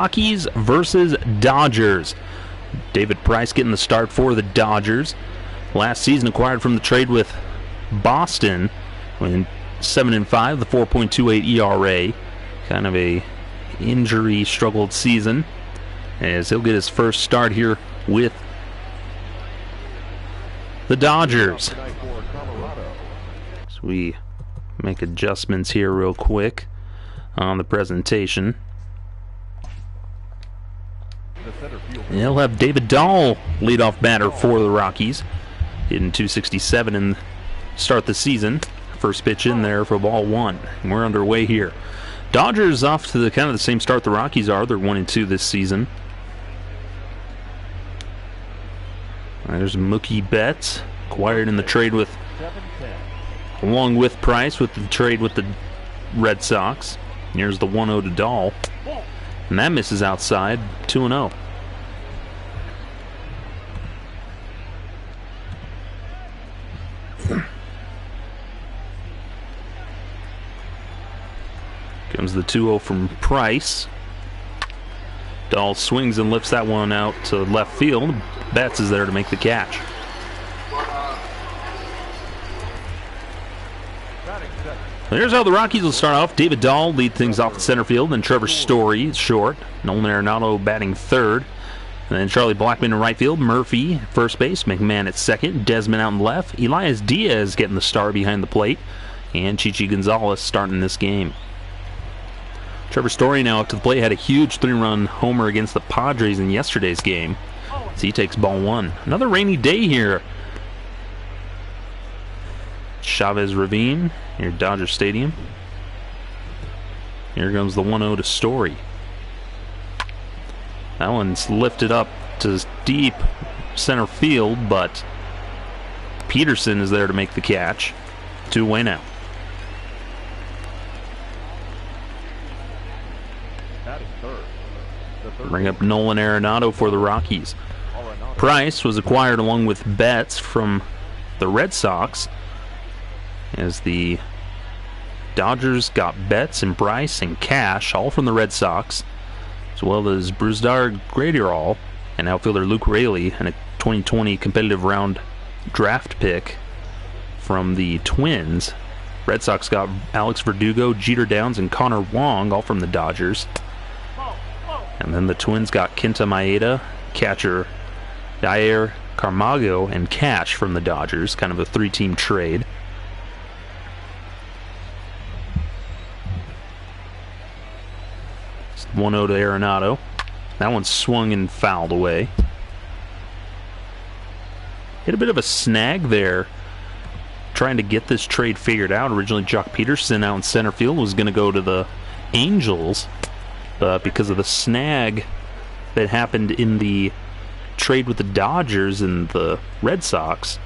Rockies versus Dodgers. David Price getting the start for the Dodgers. Last season acquired from the trade with Boston, went 7-5, the 4.28 ERA. Kind of a injury struggled season, as he'll get his first start here with the Dodgers. So we make adjustments here real quick on the presentation. He'll have David Dahl leadoff batter for the Rockies, hitting .267 and start the season. First pitch in there for ball one. And we're underway here. Dodgers off to the kind of the same start the Rockies are. They're 1-2 this season. There's Mookie Betts, acquired in the trade with, along with Price, with the trade with the Red Sox. Here's the 1-0 to Dahl. And that misses outside, 2-0. Comes the 2-0 from Price. Dahl swings and lifts that one out to left field. Betts is there to make the catch. Here's how the Rockies will start off. David Dahl lead things off at center field, then Trevor Story is short. Nolan Arenado batting third. And then Charlie Blackmon in right field. Murphy first base. McMahon at second. Desmond out in left. Elias Diaz getting the star behind the plate. And Chichi Gonzalez starting this game. Trevor Story now up to the plate. Had a huge 3-run homer against the Padres in yesterday's game. So he takes ball one. Another rainy day here. Chavez Ravine here at Dodger Stadium. Here comes the 1-0 to Story. That one's lifted up to deep center field, but Peterson is there to make the catch. 2-away now. Bring up Nolan Arenado for the Rockies. Price was acquired along with Betts from the Red Sox, as the Dodgers got Betts and Price and Cash, all from the Red Sox, as well as Brusdar Graterol and outfielder Luke Raley, and a 2020 competitive round draft pick from the Twins. Red Sox got Alex Verdugo, Jeter Downs, and Connor Wong, all from the Dodgers. And then the Twins got Kenta Maeda, catcher Dayer Camargo, and Cash from the Dodgers. Kind of a three-team trade. It's 1-0 to Arenado. That one swung and fouled away. Hit a bit of a snag there, trying to get this trade figured out. Originally, Jock Peterson out in center field was going to go to the Angels. Because of the snag that happened in the trade with the Dodgers and the Red Sox,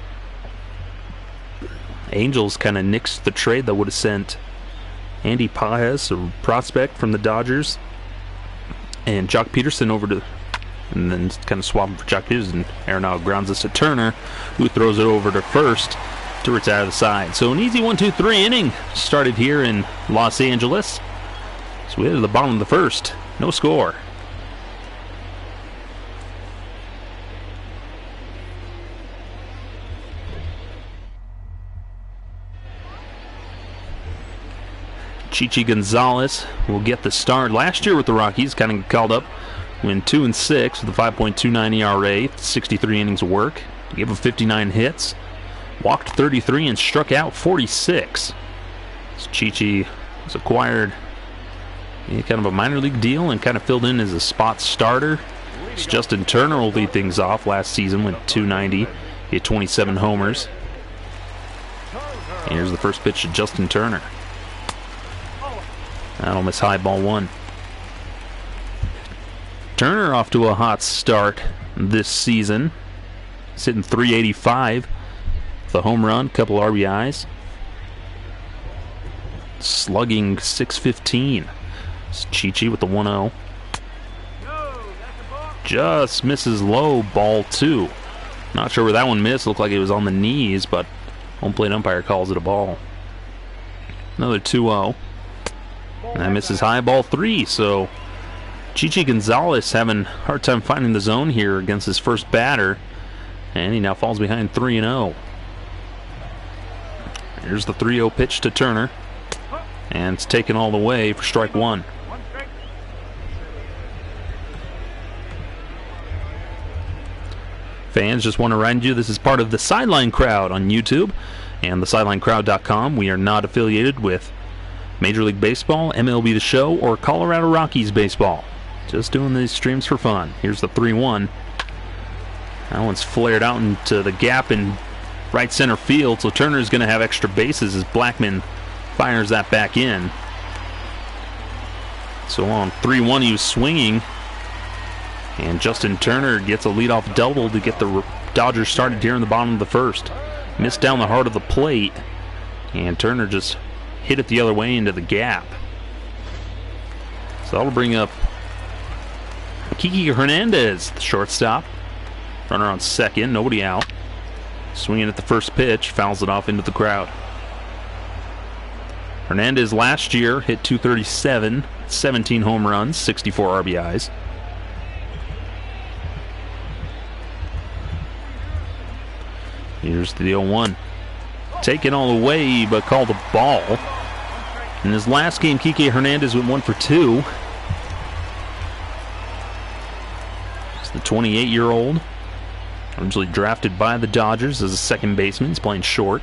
Angels kind of nixed the trade that would have sent Andy Paez, a prospect from the Dodgers, and Jock Peterson over to, and then kind of swapping for Jock Peterson. Arenado grounds this to Turner, who throws it over to first to retire the side. So an easy 1-2-3 inning started here in Los Angeles. So we head to the bottom of the first. No score. Chichi Gonzalez will get the start. Last year with the Rockies, kind of called up, went 2-6 with a 5.29 ERA, 63 innings of work. Gave up 59 hits, walked 33, and struck out 46. So Chichi was acquired, kind of a minor league deal, and kind of filled in as a spot starter. It's Justin Turner will lead things off. Last season went .290, hit 27 homers. And here's the first pitch to Justin Turner. That'll miss high, ball one. Turner off to a hot start this season. He's hitting .385 with a home run, couple RBIs. Slugging .615. Chichi with the 1-0. Just misses low, ball two. Not sure where that one missed. Looked like it was on the knees, but home plate umpire calls it a ball. Another 2-0. And that misses high, ball three. So Chichi Gonzalez having a hard time finding the zone here against his first batter. And he now falls behind 3-0. Here's the 3-0 pitch to Turner. And it's taken all the way for strike one. Fans, just want to remind you this is part of the Sideline Crowd on YouTube and thesidelinecrowd.com. We are not affiliated with Major League Baseball, MLB The Show, or Colorado Rockies Baseball. Just doing these streams for fun. Here's the 3-1. That one's flared out into the gap in right center field, so Turner's going to have extra bases as Blackman fires that back in. So on 3-1 he was swinging, and Justin Turner gets a leadoff double to get the Dodgers started here in the bottom of the first. Missed down the heart of the plate, and Turner just hit it the other way into the gap. So that'll bring up Kiki Hernandez, the shortstop. Runner on second, nobody out. Swinging at the first pitch, fouls it off into the crowd. Hernandez last year hit .237, 17 home runs, 64 RBIs. Here's the 0-1. Taken all the way, but called a ball. In his last game, Kike Hernandez went 1 for 2. It's the 28-year-old. Originally drafted by the Dodgers as a second baseman. He's playing short.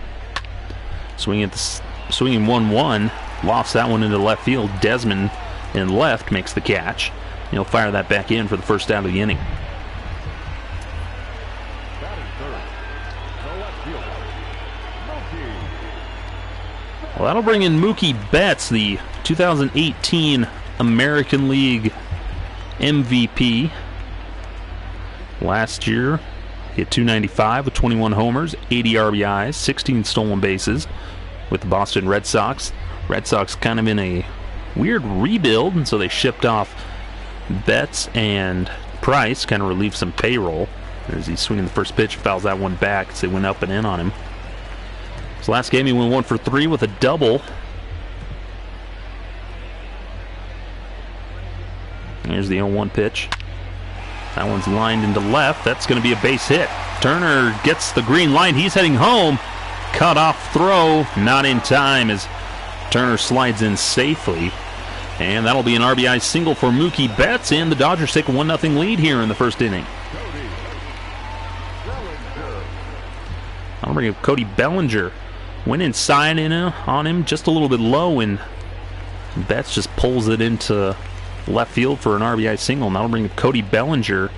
Swinging 1-1. Lofts that one into left field. Desmond in left makes the catch. He'll fire that back in for the first out of the inning. Well, that'll bring in Mookie Betts, the 2018 American League MVP. Last year, hit .295 with 21 homers, 80 RBIs, 16 stolen bases with the Boston Red Sox. Red Sox kind of in a weird rebuild, and so they shipped off Betts and Price, kind of relieved some payroll. As he's swinging the first pitch, fouls that one back as they went up and in on him. His last game, he went 1 for 3 with a double. Here's the 0-1 pitch. That one's lined into left. That's going to be a base hit. Turner gets the green light. He's heading home. Cut off throw. Not in time as Turner slides in safely. And that'll be an RBI single for Mookie Betts. And the Dodgers take a 1-0 lead here in the first inning. I'll bring up Cody Bellinger. Went inside on him just a little bit low, and Betts just pulls it into left field for an RBI single. And that'll bring up Cody Bellinger,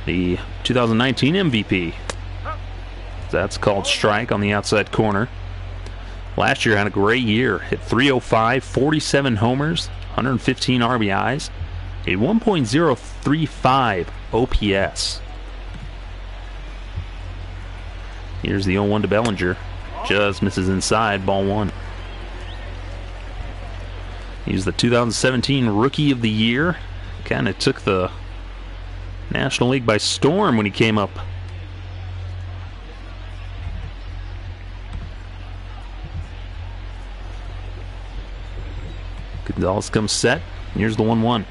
the 2019 MVP. That's called strike on the outside corner. Last year had a great year. Hit .305, 47 homers, 115 RBIs, a 1.035 OPS. Here's the 0-1 to Bellinger. Just misses inside, ball one. He's the 2017 Rookie of the Year. Kind of took the National League by storm when he came up. Gonzalez comes set. Here's the 1-1.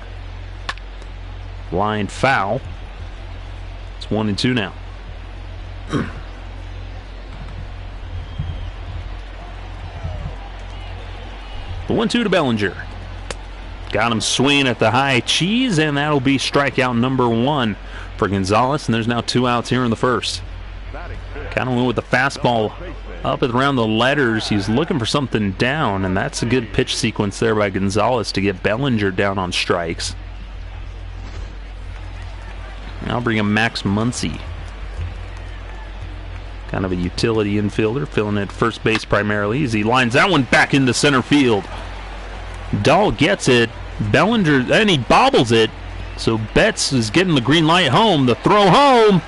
Line foul. It's 1-2 now. The 1-2 to Bellinger. Got him swinging at the high cheese, and that'll be strikeout number 1 for Gonzalez, and there's now 2 outs here in the first. Kind of went with the fastball up and around the letters. He's looking for something down, and that's a good pitch sequence there by Gonzalez to get Bellinger down on strikes. Now bring him Max Muncy. Kind of a utility infielder, filling at first base primarily as he lines that one back into center field. Dahl gets it. Bellinger, and he bobbles it. So Betts is getting the green light home. The throw home,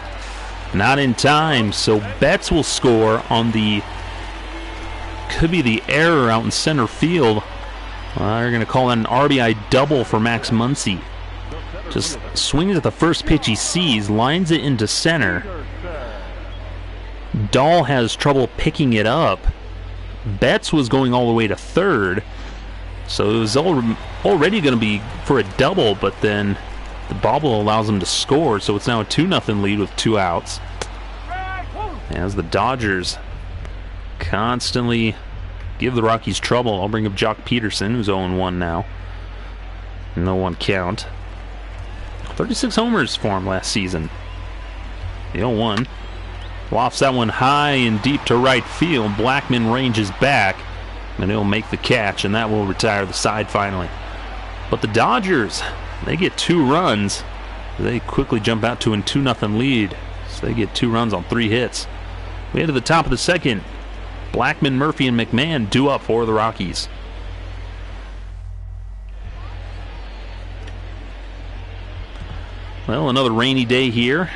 not in time. So Betts will score on the, could be the error out in center field. They're going to call that an RBI double for Max Muncy. Just swings at the first pitch he sees, lines it into center. Dahl has trouble picking it up. Betts was going all the way to third, So it was already going to be for a double, but then the bobble allows them to score, so it's now a 2-0 lead with 2 outs. As the Dodgers constantly give the Rockies trouble. I'll bring up Jock Peterson, who's 0-1 now. No 1 count. 36 homers for him last season. The 0-1. Lofts that one high and deep to right field. Blackman ranges back, and he'll make the catch, and that will retire the side finally. But the Dodgers, they get 2 runs. They quickly jump out to a 2-0 lead. So they get 2 runs on 3 hits. We head to the top of the second. Blackman, Murphy, and McMahon due up for the Rockies. Well, another rainy day here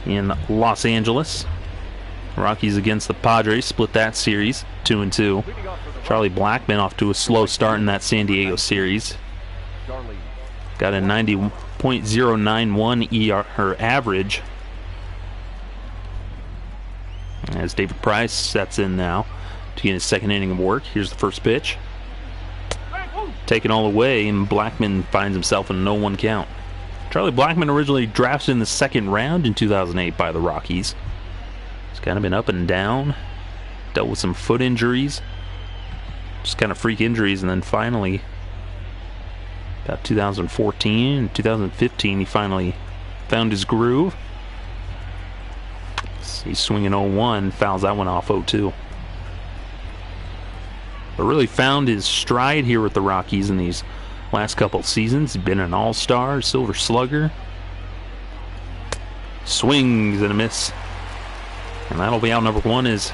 in Los Angeles. Rockies against the Padres split that series 2-2. Charlie Blackman off to a slow start in that San Diego series. Got a 90.091 ER average. As David Price sets in now to get his second inning of work. Here's the first pitch. Taken all the way, and Blackman finds himself in a 0-1 count. Charlie Blackman originally drafted in the second round in 2008 by the Rockies. He's kind of been up and down, dealt with some foot injuries, just kind of freak injuries, and then finally, about 2014 and 2015, he finally found his groove. He's swinging 0-1, fouls that one off 0-2. But really found his stride here with the Rockies in these last couple of seasons. He's been an all-star, Silver Slugger. Swings and a miss. And that'll be out number 1 as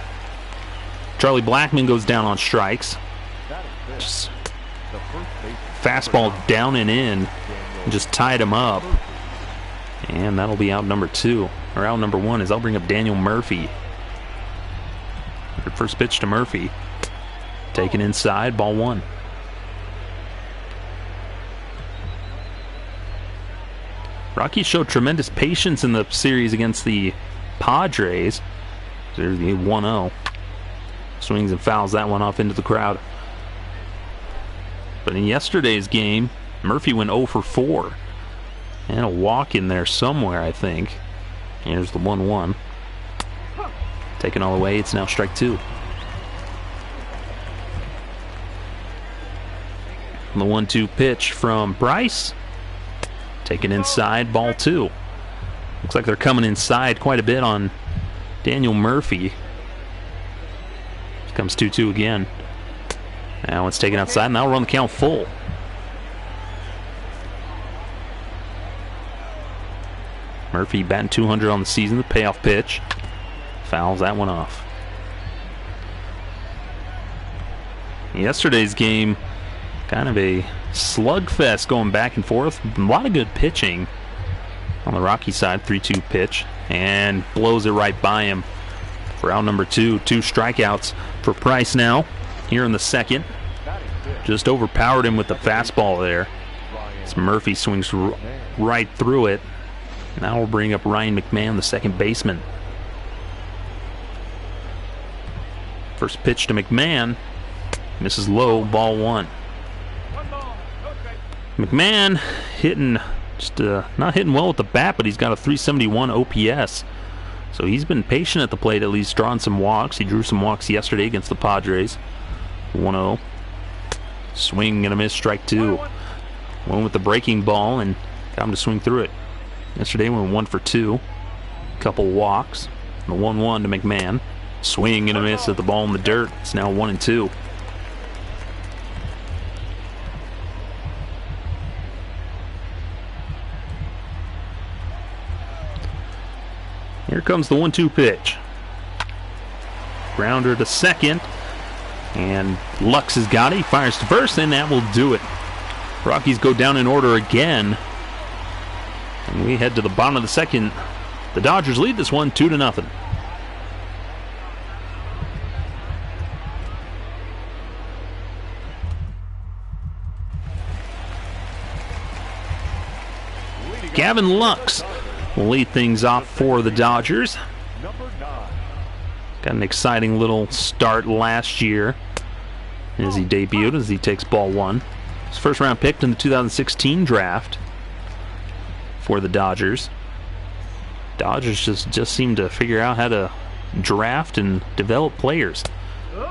Charlie Blackman goes down on strikes. Just fastball down and in. And just tied him up. And that'll be out number 2. Or out number 1 is I'll bring up Daniel Murphy. First pitch to Murphy. Taken inside, ball 1. Rockies showed tremendous patience in the series against the Padres. There's the 1-0. Swings and fouls that one off into the crowd. But in yesterday's game, Murphy went 0 for 4. And a walk in there somewhere, I think. Here's the 1-1. Taken all the way, it's now strike 2. The 1-2 pitch from Bryce. Taken inside, ball 2. Looks like they're coming inside quite a bit on Daniel Murphy. Here comes 2-2 again. Now it's taken outside, and that'll run the count full. Murphy batting 200 on the season, the payoff pitch. Fouls that one off. Yesterday's game, kind of a slugfest going back and forth. A lot of good pitching on the Rocky side. 3-2 pitch and blows it right by him for out number 2. 2 strikeouts for Price now here in the second. Just overpowered him with the fastball there. As Murphy swings right through it. Now we'll bring up Ryan McMahon, the second baseman. First pitch to McMahon. Misses low, ball 1. McMahon hitting, just not hitting well with the bat, but he's got a 371 OPS. So he's been patient at the plate, at least drawing some walks. He drew some walks yesterday against the Padres. 1-0. Swing and a miss, strike 2. Went with the breaking ball and got him to swing through it. Yesterday we went 1 for 2. Couple walks. The 1-1 to McMahon. Swing and a miss at the ball in the dirt. It's now 1-2. Here comes the 1-2 pitch. Grounder to second. And Lux has got it. He fires to first, and that will do it. Rockies go down in order again. And we head to the bottom of the second. The Dodgers lead this one 2-0. Gavin Lux will lead things off for the Dodgers. Got an exciting little start last year as he debuted, as he takes ball one. His first round pick in the 2016 draft for the Dodgers. Dodgers just seem to figure out how to draft and develop players.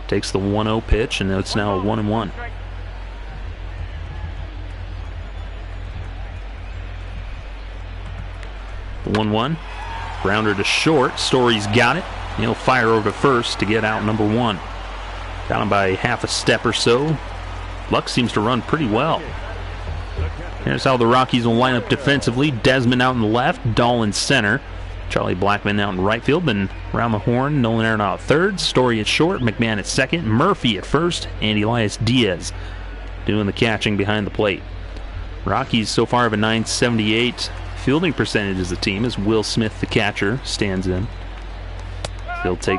Takes the 1-0 pitch, and it's now a 1-1. The 1-1. Grounder to short. Story's got it. He'll fire over to first to get out number one. Got him by half a step or so. Luck seems to run pretty well. Here's how the Rockies will line up defensively. Desmond out in the left, Dahl in center. Charlie Blackmon out in right field, then around the horn, Nolan Arenado at third, Story at short, McMahon at second, Murphy at first, and Elias Diaz doing the catching behind the plate. Rockies so far have a .978 fielding percentage as a team, as Will Smith, the catcher, stands in. He'll take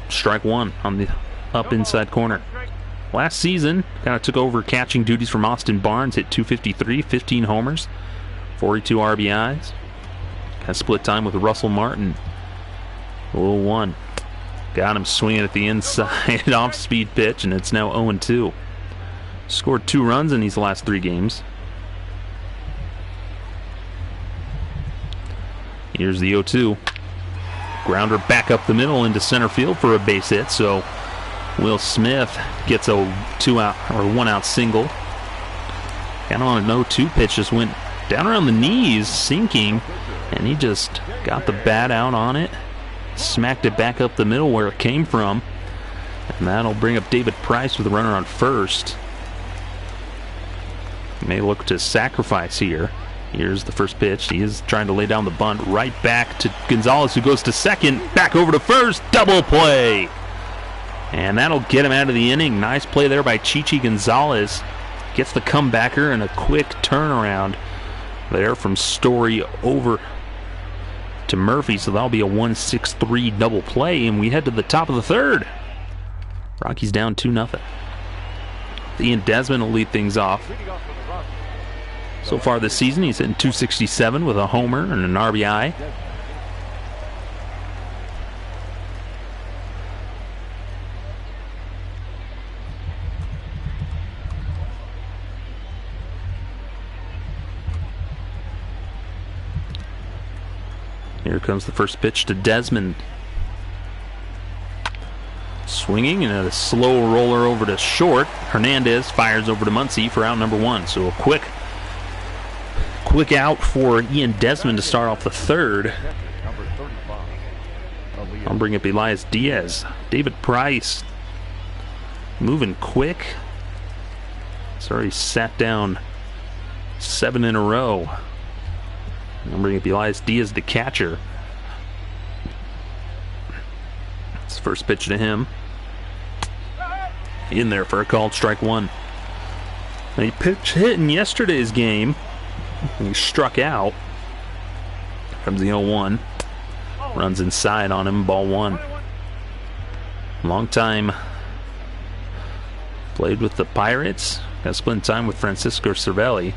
strike one on the up inside corner. Last season, kind of took over catching duties from Austin Barnes, hit .253, 15 homers, 42 RBIs. Kind of split time with Russell Martin. 0-1. Got him swinging at the inside off-speed pitch, and it's now 0-2. Scored 2 runs in these last 3 games. Here's the 0-2. Grounder back up the middle into center field for a base hit, so Will Smith gets a 1-out single. Kind of on an 0-2 pitch, just went down around the knees, sinking, and he just got the bat out on it, smacked it back up the middle where it came from, and that'll bring up David Price with a runner on first. May look to sacrifice here. Here's the first pitch. He is trying to lay down the bunt right back to Gonzalez, who goes to second, back over to first, double play. And that'll get him out of the inning. Nice play there by Chichi Gonzalez. Gets the comebacker and a quick turnaround there from Story over to Murphy. So that'll be a 1-6-3 double play, and we head to the top of the third. Rockies down 2-0. Ian Desmond will lead things off. So far this season, he's hitting .267 with a homer and an RBI. Here comes the first pitch to Desmond. Swinging and a slow roller over to short. Hernandez fires over to Muncy for out number one. So a quick out for Ian Desmond to start off the third. I'll bring up Elias Diaz. David Price moving quick. He's already sat down 7 in a row. I'll bring up Elias Diaz, the catcher. It's the first pitch to him. In there for a called strike one. He pitch hit in yesterday's game. He struck out. Comes the 0-1. Runs inside on him, ball one. Long time played with the Pirates. Got split time with Francisco Cervelli.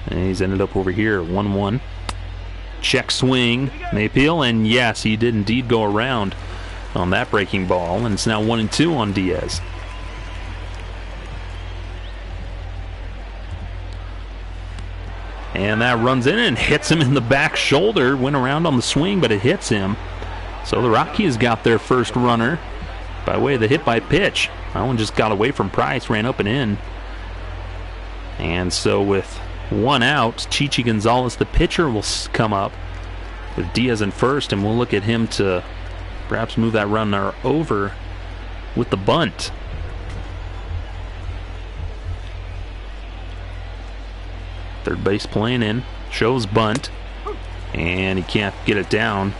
And he's ended up over here, 1-1. Check swing, Maypeel, and yes, he did indeed go around on that breaking ball, and it's now 1-2 on Diaz. And that runs in and hits him in the back shoulder. Went around on the swing, but it hits him. So the Rockies got their first runner by way of the hit by pitch. That one just got away from Price, ran up and in. And so with 1 out, Chichi Gonzalez, the pitcher, will come up with Diaz in first, and we'll look at him to perhaps move that runner over with the bunt. Third base playing in, shows bunt, and he can't get it down,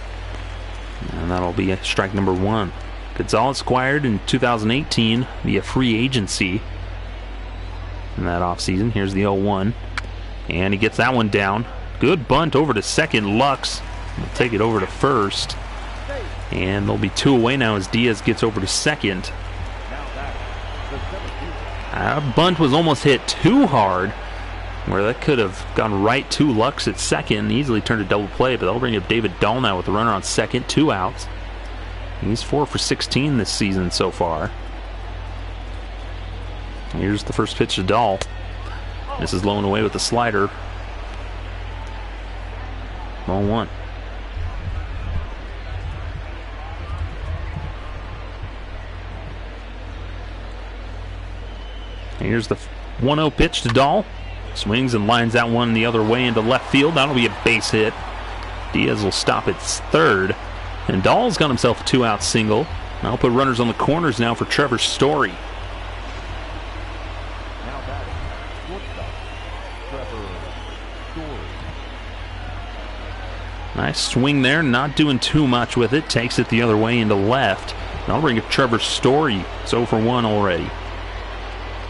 and that'll be strike number one. Gonzalez acquired in 2018 via free agency in that offseason. Here's the 0-1, and he gets that one down. Good bunt over to second. Lux will take it over to first, and there'll be 2 away now as Diaz gets over to second. Bunt was almost hit too hard, where that could have gone right to Lux at second, easily turned a double play, but that'll bring up David Dahl now with the runner on second, 2 outs. He's 4 for 16 this season so far. Here's the first pitch to Dahl. Misses low and away with the slider. Ball 1. Here's the 1-0 pitch to Dahl. Swings and lines that one the other way into left field. That'll be a base hit. Diaz will stop at third. And Dahl's got himself a 2-out single. I'll put runners on the corners now for Trevor Story. Nice swing there, not doing too much with it. Takes it the other way into left. That'll bring up Trevor Story. It's 0 for 1 already.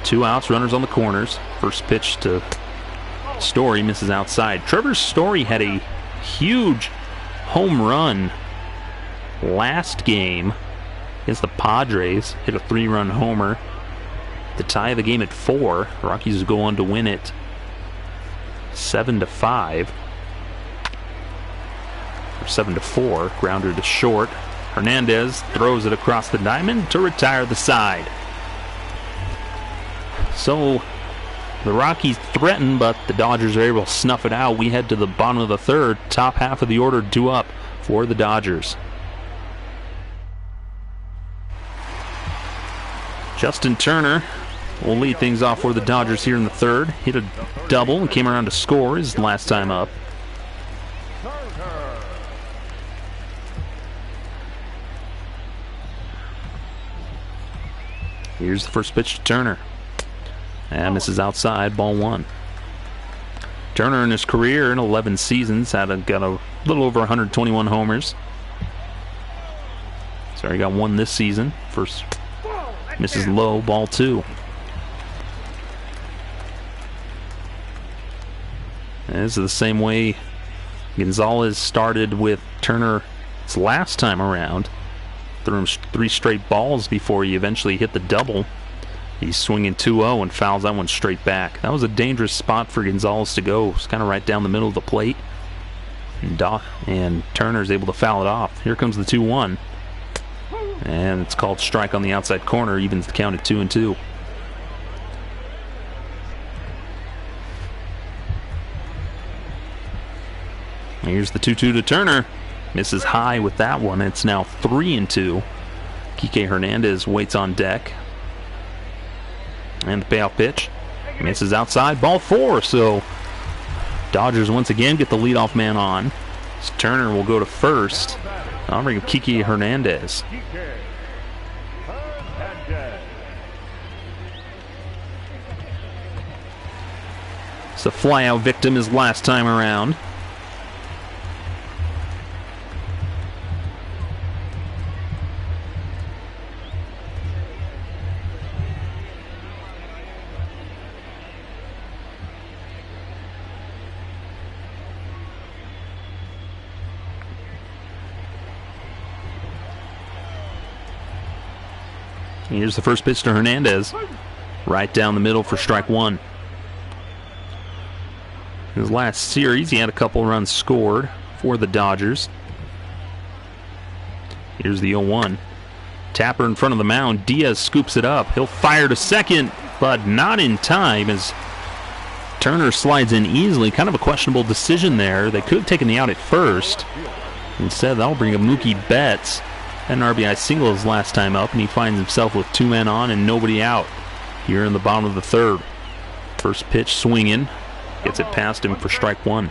2 outs, runners on the corners. First pitch to Story misses outside. Trevor Story had a huge home run last game against the Padres. Hit a 3-run homer to tie the game at 4. The Rockies go on to win it 7-5. Or 7-4. Grounder to short. Hernandez throws it across the diamond to retire the side. So the Rockies threaten, but the Dodgers are able to snuff it out. We head to the bottom of the third. Top half of the order due up for the Dodgers. Justin Turner will lead things off for the Dodgers here in the third. Hit a double and came around to score his last time up. Here's the first pitch to Turner. And misses outside, ball 1. Turner in his career in 11 seasons got a little over 121 homers. So he got 1 this season. First misses low, ball 2. And this is the same way Gonzalez started with Turner's last time around. Threw him 3 straight balls before he eventually hit the double. He's swinging 2-0 and fouls that one straight back. That was a dangerous spot for Gonzalez to go. It's kind of right down the middle of the plate. And Turner's able to foul it off. Here comes the 2-1. And it's called strike on the outside corner. Evens the count at 2-2. Here's the 2-2 to Turner. Misses high with that one. It's now 3-2. Kike Hernandez waits on deck. And the payoff pitch. Misses outside. Ball 4. So Dodgers once again get the leadoff man on. So Turner will go to first. I'll bring Kike Hernandez. It's a flyout victim his last time around. Here's the first pitch to Hernandez. Right down the middle for strike 1. In his last series, he had a couple runs scored for the Dodgers. Here's the 0-1. Tapper in front of the mound. Diaz scoops it up. He'll fire to second, but not in time as Turner slides in easily. Kind of a questionable decision there. They could have taken the out at first. Instead, that'll bring up Mookie Betts. An RBI single his last time up, and he finds himself with 2 men on and nobody out here in the bottom of the third. First pitch swinging. Gets it past him for strike 1.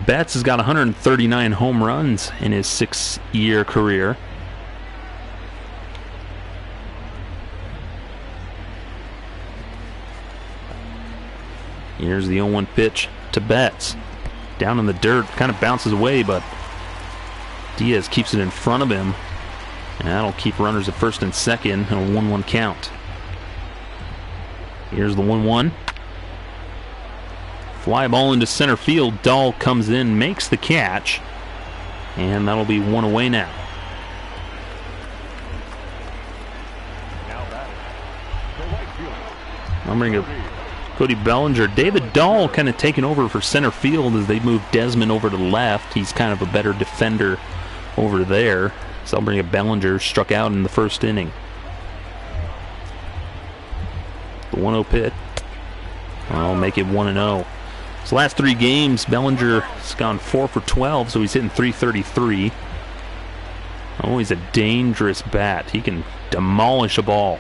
Betts has got 139 home runs in his 6-year career. Here's the 0-1 pitch to Betts. Down in the dirt, kind of bounces away, but Diaz keeps it in front of him, and that'll keep runners at first and second in a 1-1 count. Here's the 1-1. Fly ball into center field. Dahl comes in, makes the catch, and that'll be 1 away now. I'm bringing up Cody Bellinger. David Dahl kind of taking over for center field as they move Desmond over to left. He's kind of a better defender over there. So I'll bring up Bellinger. Struck out in the first inning. The 1-0 pitch. I'll make it 1-0. His last 3 games, Bellinger's gone 4 for 12, so he's hitting .333. Oh, he's a dangerous bat. He can demolish a ball.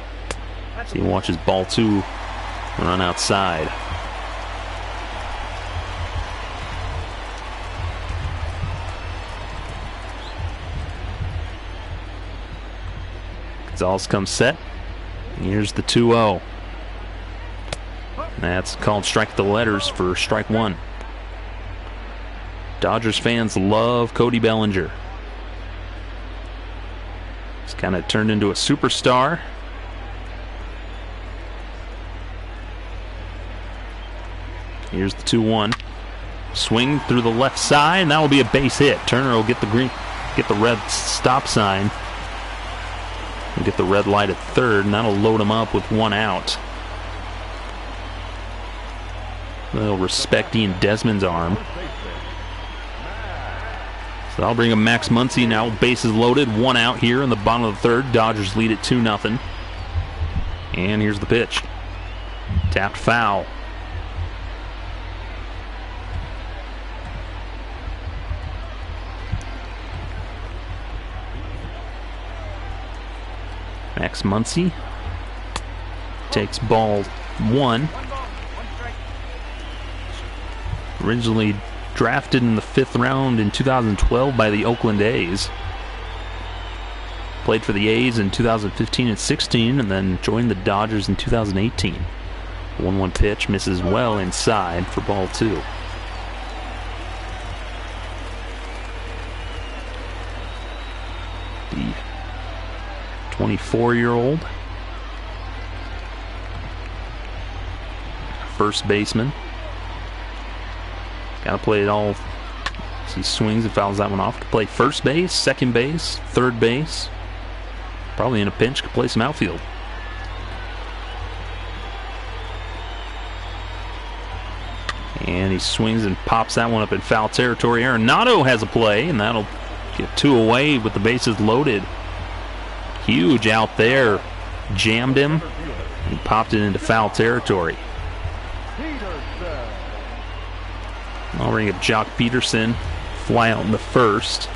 So he watches ball 2 run outside. Gonzalez comes set. Here's the 2-0. That's called strike the letters for strike 1. Dodgers fans love Cody Bellinger. He's kind of turned into a superstar. Here's the 2-1. Swing through the left side, and that will be a base hit. Turner will get the red stop sign. And get the red light at third, and that'll load him up with 1 out. They'll respect Ian Desmond's arm. So that'll bring him Max Muncy now. Bases loaded, 1 out here in the bottom of the 3rd. Dodgers lead it 2-0. And here's the pitch. Tapped foul. Max Muncy takes ball 1. Originally drafted in the 5th round in 2012 by the Oakland A's. Played for the A's in 2015 and 16, and then joined the Dodgers in 2018. 1-1 pitch misses well inside for ball 2. The 24-year-old first baseman. Got to play it all. As he swings and fouls that one off. To play first base, second base, third base. Probably in a pinch, could play some outfield. And he swings and pops that one up in foul territory. Arenado has a play, and that'll get 2 away with the bases loaded. Huge out there. Jammed him. He popped it into foul territory. I'll bring up Jock Peterson. Fly out in the 1st.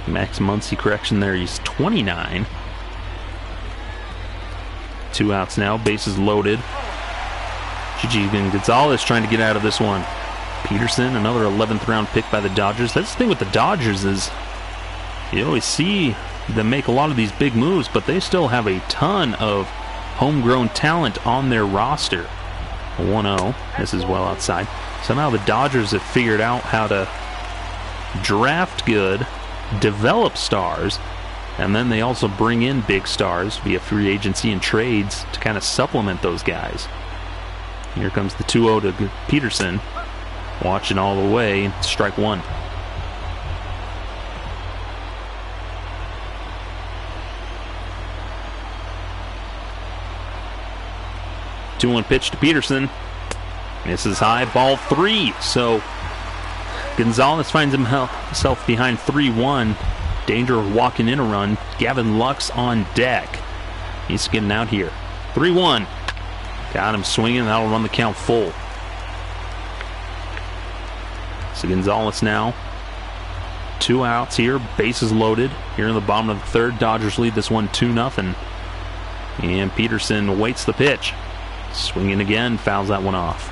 Max Muncy correction there. He's 29. 2 outs now. Bases loaded. Gigi Gonzalez trying to get out of this one. Peterson, another 11th round pick by the Dodgers. That's the thing with the Dodgers is you always see them make a lot of these big moves, but they still have a ton of homegrown talent on their roster. 1-0. This is well outside. Somehow the Dodgers have figured out how to draft good, develop stars, and then they also bring in big stars via free agency and trades to kind of supplement those guys. Here comes the 2-0 to Peterson. Watching all the way. Strike 1. Two-one pitch to Peterson. Misses high. Ball 3. So Gonzalez finds himself behind 3-1. Danger of walking in a run. Gavin Lux on deck. He's getting out here. 3-1. Got him swinging. That'll run the count full. So Gonzalez now. 2 outs here. Bases loaded. Here in the bottom of the 3rd. Dodgers lead this one 2-0. And Peterson awaits the pitch. Swinging again. Fouls that one off.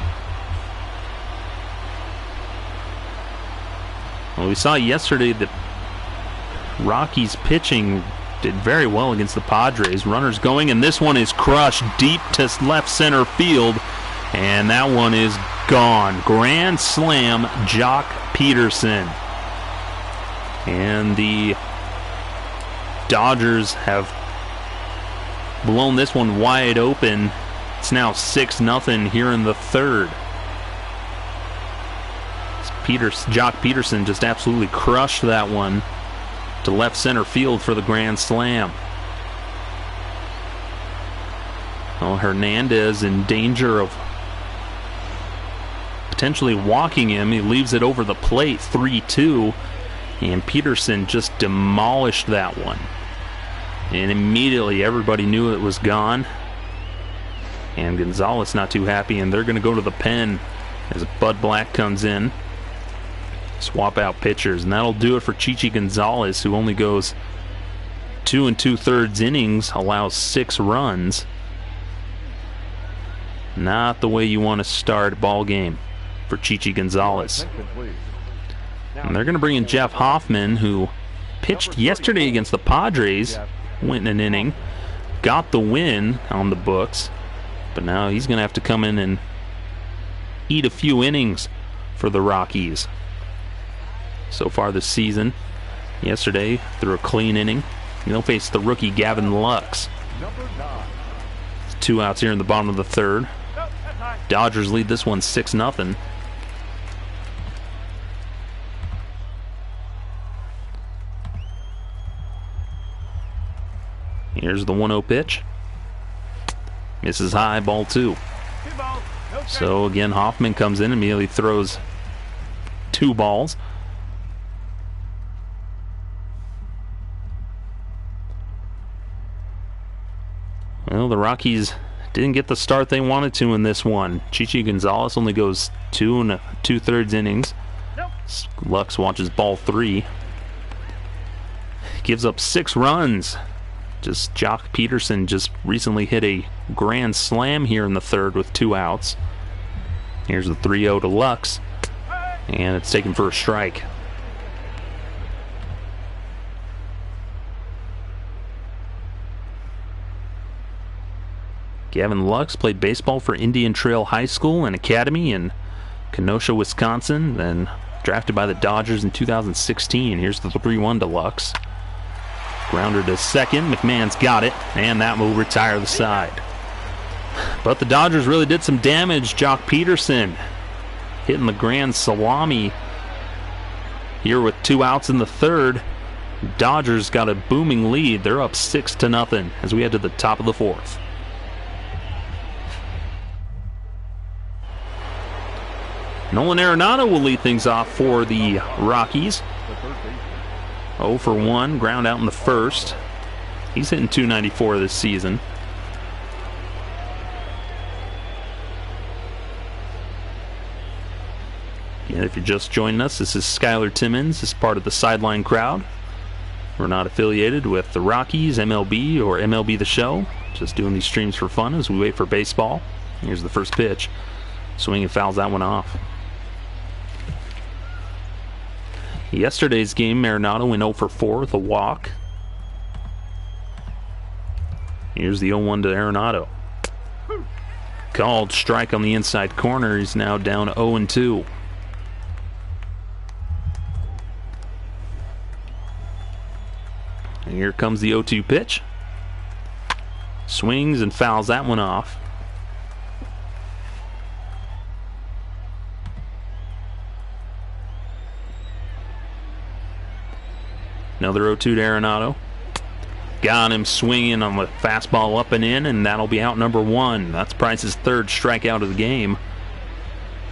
Well, we saw yesterday that Rockies pitching did very well against the Padres. Runners going, and this one is crushed deep to left center field. And that one is gone. Grand slam, Jock Peterson. And the Dodgers have blown this one wide open. It's now 6-0 here in the 3rd. Jock Peterson just absolutely crushed that one to left center field for the grand slam. Well, Hernandez in danger of potentially walking him. He leaves it over the plate, 3-2, and Peterson just demolished that one. And immediately everybody knew it was gone. And Gonzalez not too happy, and they're going to go to the pen as Bud Black comes in. Swap out pitchers, and that'll do it for Chichi Gonzalez, who only goes 2 2/3 innings, allows 6 runs. Not the way you want to start a ball game for Chichi Gonzalez. And they're going to bring in Jeff Hoffman, who pitched yesterday against the Padres, went an inning, got the win on the books, but now he's going to have to come in and eat a few innings for the Rockies. So far this season, yesterday threw a clean inning. They'll face the rookie Gavin Lux. 2 outs here in the bottom of the 3rd. Dodgers lead this one 6-0. Here's the 1-0 pitch. Misses high, ball 2. So again, Hoffman comes in and immediately throws 2 balls. Well, the Rockies didn't get the start they wanted to in this one. Chichi Gonzalez only goes 2 2/3 innings. Lux watches ball 3. Gives up 6 runs. Just Jock Peterson just recently hit a grand slam here in the 3rd with 2 outs. Here's the 3-0 to Lux, and it's taken for a strike. Gavin Lux played baseball for Indian Trail High School and Academy in Kenosha, Wisconsin, then drafted by the Dodgers in 2016. Here's the 3-1 to Lux. Grounder to second. McMahon's got it, and that will retire the side. But the Dodgers really did some damage. Jock Peterson hitting the grand salami here with 2 outs in the 3rd. Dodgers got a booming lead. They're up 6-0 as we head to the top of the 4th. Nolan Arenado will lead things off for the Rockies. 0 for 1, ground out in the 1st. He's hitting .294 this season. And if you're just joining us, this is Skylar Timmons. This is part of the Sideline Crowd. We're not affiliated with the Rockies, MLB, or MLB The Show. Just doing these streams for fun as we wait for baseball. Here's the first pitch. Swing and fouls that one off. Yesterday's game, Arenado went 0 for 4 with a walk. Here's the 0-1 to Arenado. Called strike on the inside corner. He's now down 0-2. And here comes the 0-2 pitch. Swings and fouls that one off. Another 0-2 to Arenado. Got him swinging on the fastball up and in, and that'll be out number 1. That's Price's 3rd strikeout of the game.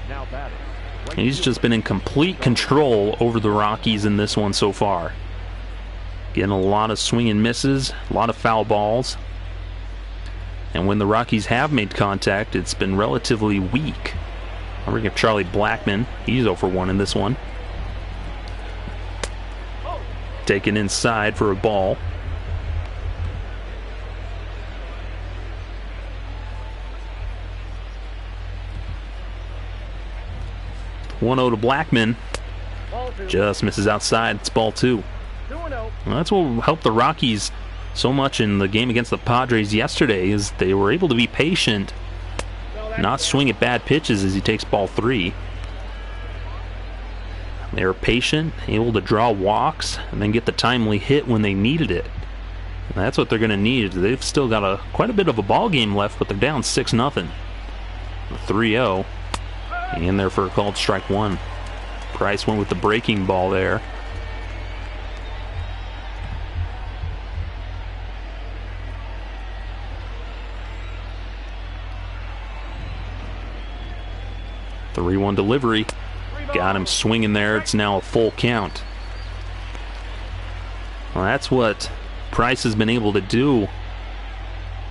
And he's just been in complete control over the Rockies in this one so far. Getting a lot of swing and misses, a lot of foul balls. And when the Rockies have made contact, it's been relatively weak. I'll bring up Charlie Blackmon. He's 0 for 1 in this one. Taken inside for a ball. .1-0 to Blackmon. Just misses outside. It's ball 2. Well, that's what helped the Rockies so much in the game against the Padres yesterday, is they were able to be patient, not swing at bad pitches as he takes ball 3. They were patient, able to draw walks, and then get the timely hit when they needed it. And that's what they're going to need. They've still got quite a bit of a ball game left, but they're down 6-0. 3-0. In there for a called strike 1. Price went with the breaking ball there. The 3-1 delivery. Got him swinging there. It's now a full count. Well, that's what Price has been able to do.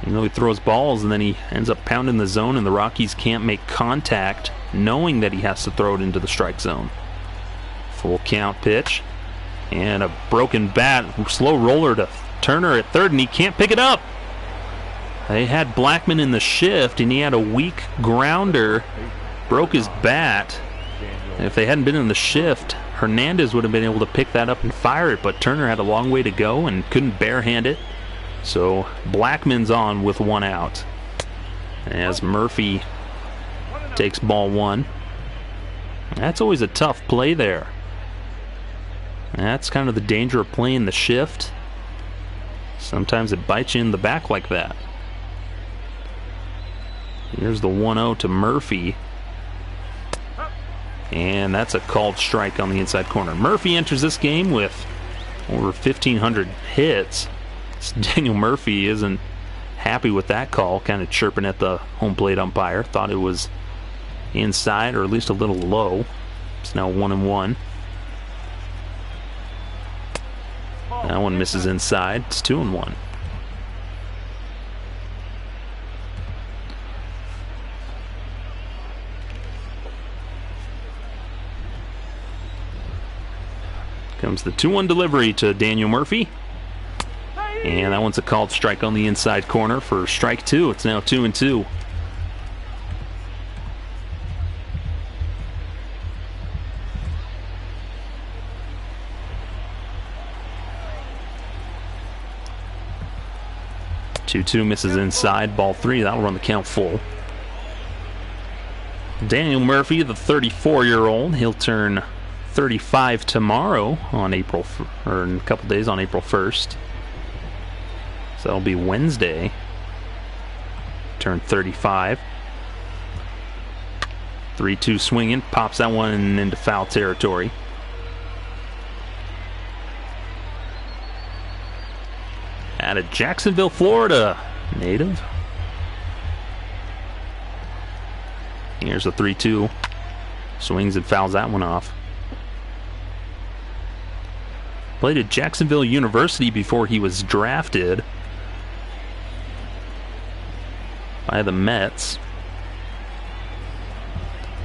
You know, he throws balls and then he ends up pounding the zone, and the Rockies can't make contact, knowing that he has to throw it into the strike zone. Full count pitch. And a broken bat, slow roller to Turner at third, and he can't pick it up. They had Blackman in the shift, and he had a weak grounder, broke his bat. And if they hadn't been in the shift, Hernandez would have been able to pick that up and fire it, but Turner had a long way to go and couldn't barehand it. So Blackman's on with one out, as Murphy takes ball one. That's always a tough play there. That's kind of the danger of playing the shift. Sometimes it bites you in the back like that. Here's the 1-0 to Murphy. And that's a called strike on the inside corner. Murphy enters this game with over 1,500 hits. Daniel Murphy isn't happy with that call, kind of chirping at the home plate umpire. Thought it was inside, or at least a little low. It's now 1-1. That one misses inside. It's 2-1. Comes the 2-1 delivery to Daniel Murphy. And that one's a called strike on the inside corner for strike two. It's now 2-2. Two misses inside, ball three. That'll run the count full. Daniel Murphy, the 34-year-old, he'll turn 35 tomorrow on or in a couple days on April 1st. So that'll be Wednesday. Turn 35. 3-2 swinging, pops that one into foul territory. Out of Jacksonville, Florida, native. Here's a 3-2. Swings and fouls that one off. Played at Jacksonville University before he was drafted by the Mets.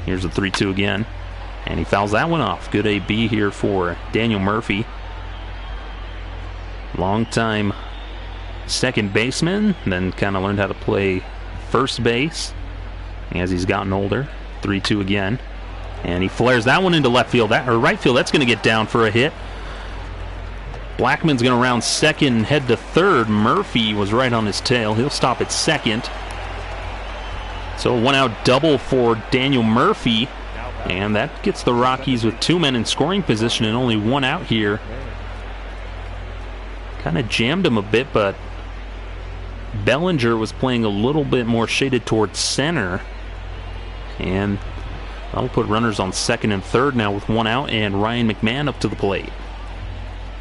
Here's a 3-2 again. And he fouls that one off. Good AB here for Daniel Murphy. Long time second baseman, then kind of learned how to play first base as he's gotten older. 3-2 again. And he flares that one into left field, or right field. That's going to get down for a hit. Blackman's going to round second, head to third. Murphy was right on his tail. He'll stop at second. So one out double for Daniel Murphy. And that gets the Rockies with two men in scoring position and only one out here. Kind of jammed him a bit, but Bellinger was playing a little bit more shaded towards center. And that'll put runners on second and third now with one out, and Ryan McMahon up to the plate.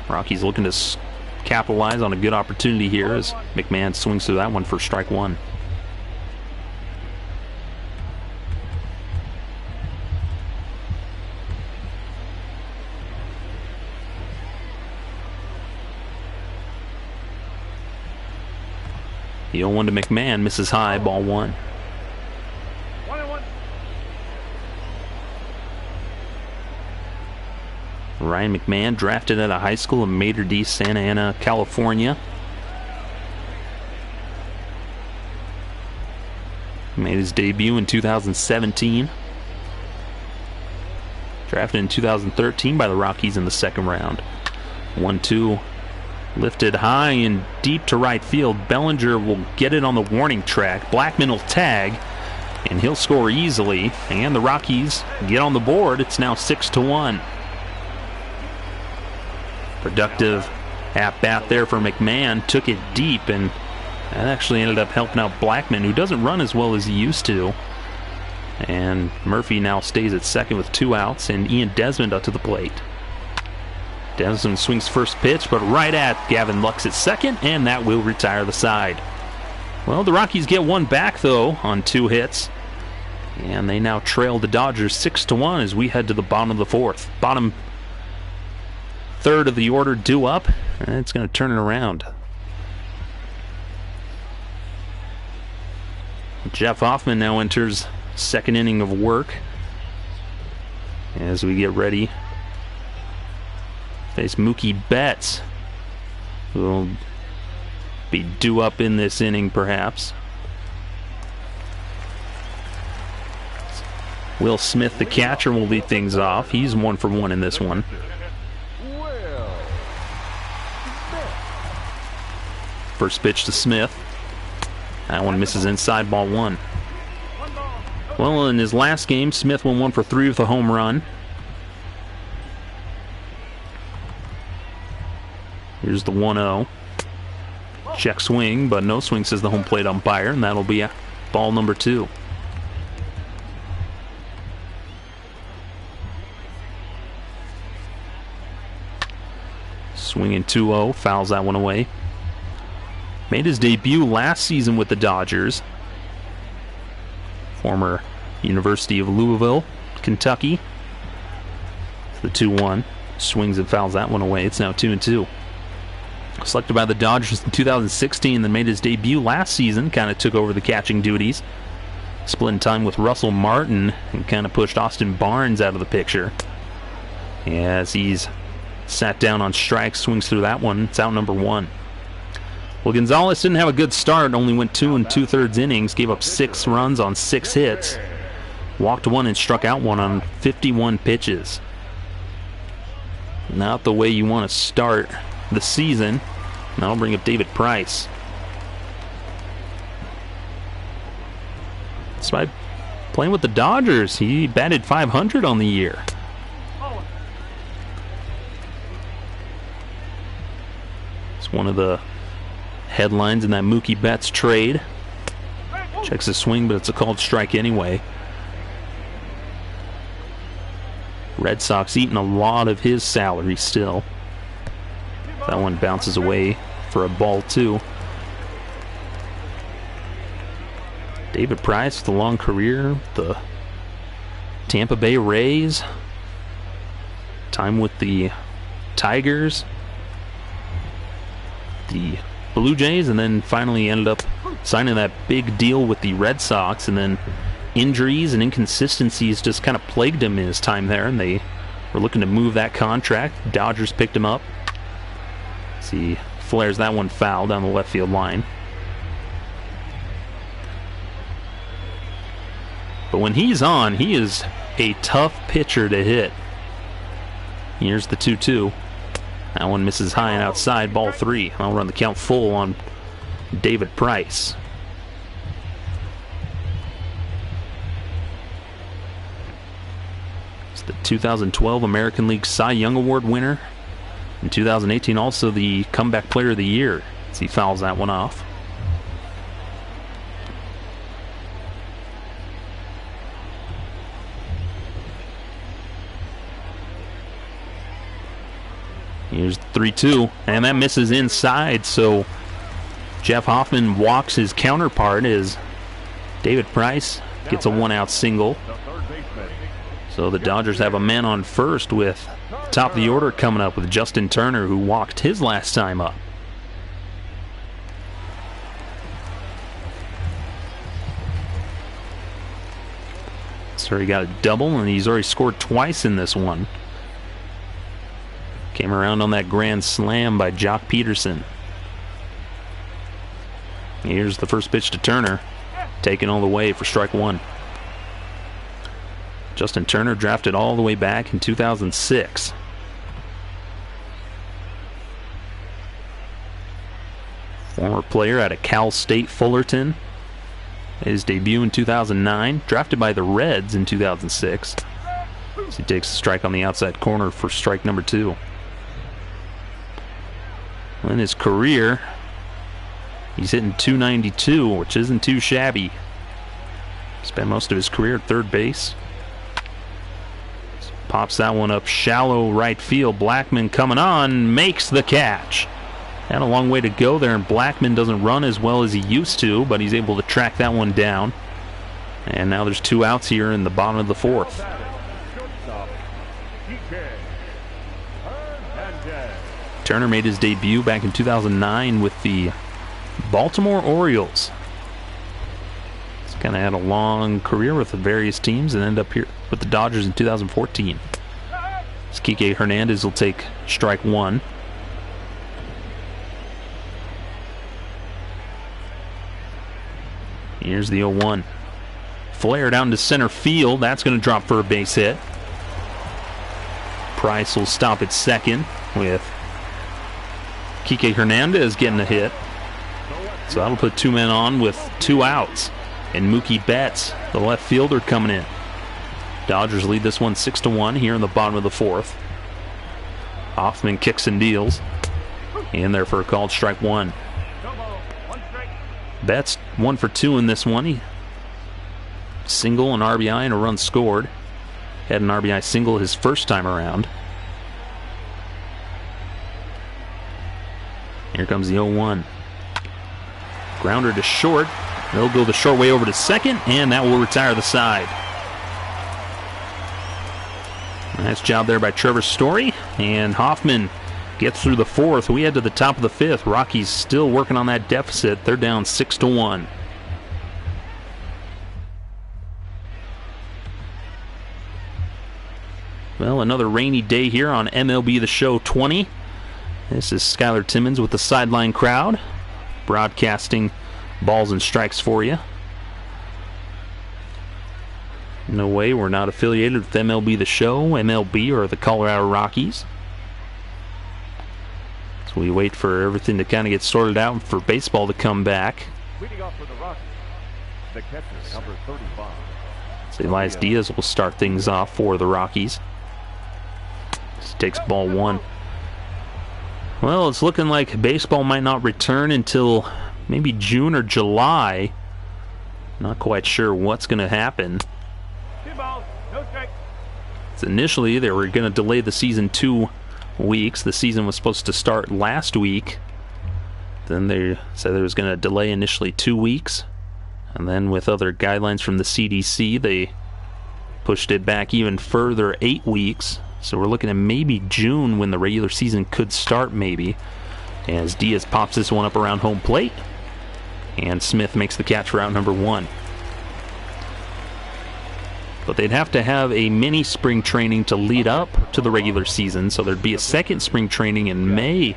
Rockies looking to capitalize on a good opportunity here as McMahon swings through that one for strike one. The 0-1 to McMahon, misses high, ball one. Ryan McMahon, drafted at a high school in Mater Dei, Santa Ana, California. Made his debut in 2017. Drafted in 2013 by the Rockies in the second round. 1-2. Lifted high and deep to right field. Bellinger will get it on the warning track. Blackman will tag, and he'll score easily. And the Rockies get on the board. It's now 6-1. Productive at-bat there for McMahon. Took it deep, and that actually ended up helping out Blackman, who doesn't run as well as he used to. And Murphy now stays at second with two outs, and Ian Desmond up to the plate. Desmond swings first pitch, but right at Gavin Lux at second, and that will retire the side. Well, the Rockies get one back, though, on two hits. And they now trail the Dodgers 6-1 as we head to the bottom of the fourth. Bottom third of the order due up, and it's going to turn it around. Jeff Hoffman now enters second inning of work as we get ready. Face Mookie Betts, who will be due up in this inning perhaps. Will Smith, the catcher, will lead things off. He's 1 for 1 in this one. First pitch to Smith. That one misses inside, ball 1. Well, in his last game, Smith went 1 for 3 with a home run. Here's the 1-0. Check swing, but no swing, says the home plate umpire, and that'll be ball number 2. Swinging 2-0, fouls that one away. Made his debut last season with the Dodgers. Former University of Louisville, Kentucky. The 2-1. Swings and fouls that one away. It's now 2-2. Selected by the Dodgers in 2016, then made his debut last season. Kind of took over the catching duties. Splitting time with Russell Martin and kind of pushed Austin Barnes out of the picture. As he's sat down on strikes, swings through that one. It's out number 1. Well, Gonzalez didn't have a good start. Only went 2 2/3 innings. Gave up 6 runs on 6 hits. Walked 1 and struck out 1 on 51 pitches. Not the way you want to start the season. Now I'll bring up David Price. Despite playing with the Dodgers, he batted .500 on the year. It's one of the headlines in that Mookie Betts trade. Checks his swing, but it's a called strike anyway. Red Sox eating a lot of his salary still. That one bounces away for a ball 2. David Price with a long career. The Tampa Bay Rays. Time with the Tigers. The Blue Jays, and then finally ended up signing that big deal with the Red Sox, and then injuries and inconsistencies just kind of plagued him in his time there, and they were looking to move that contract. Dodgers picked him up. See, flares that one foul down the left field line. But when he's on, he is a tough pitcher to hit. Here's the 2-2. That one misses high and outside, ball 3. I'll run the count full on David Price. It's the 2012 American League Cy Young Award winner. In 2018, also the Comeback Player of the Year, as he fouls that one off. Here's 3-2, and that misses inside, so Jeff Hoffman walks his counterpart as David Price gets a 1-out single. So the Dodgers have a man on first with top of the order coming up with Justin Turner, who walked his last time up. So he got a double, and he's already scored twice in this one. Came around on that grand slam by Jock Peterson. Here's the first pitch to Turner, taken all the way for strike 1. Justin Turner drafted all the way back in 2006. Former player out of Cal State Fullerton. His debut in 2009, drafted by the Reds in 2006. So he takes a strike on the outside corner for strike number 2. In his career, he's hitting .292, which isn't too shabby. Spent most of his career at third base. Pops that one up shallow right field. Blackman coming on, makes the catch. Had a long way to go there, and Blackman doesn't run as well as he used to, but he's able to track that one down. And now there's 2 outs here in the bottom of the 4th. Turner made his debut back in 2009 with the Baltimore Orioles. He's Kind of had a long career with the various teams and ended up here with the Dodgers in 2014. Kike Hernandez will take strike one. Here's the 0-1. Flare down to center field. That's going to drop for a base hit. Price will stop at second with Kike Hernandez getting a hit. So that'll put two men on with two outs. And Mookie Betts, the left fielder, coming in. Dodgers lead this one 6-1 here in the bottom of the fourth. Hoffman kicks and deals. In there for a called strike one. Betts 1 for 2 in this one. He single, an RBI, and a run scored. Had an RBI single his first time around. Here comes the 0-1. Grounder to short. They'll go the short way over to second, and that will retire the side. Nice job there by Trevor Story, and Hoffman gets through the fourth. We head to the top of the fifth. Rockies still working on that deficit. They're down 6-1. Well, another rainy day here on MLB The Show 20. This is Skylar Timmons with the sideline crowd, broadcasting balls and strikes for you. No way, we're not affiliated with MLB The Show, MLB, or the Colorado Rockies. So we wait for everything to kind of get sorted out and for baseball to come back. Leading off for the Rockies, the catcher, number 35. So Elias Diaz will start things off for the Rockies. He takes ball one. Well, it's looking like baseball might not return until maybe June or July. Not quite sure what's going to happen. So initially, they were going to delay the season 2 weeks. The season was supposed to start last week. Then they said they was going to delay initially 2 weeks. And then with other guidelines from the CDC, they pushed it back even further, 8 weeks. So we're looking at maybe June when the regular season could start, maybe. As Diaz pops this one up around home plate. And Smith makes the catch for out number 1. But they'd have to have a mini spring training to lead up to the regular season, so there'd be a second spring training in May,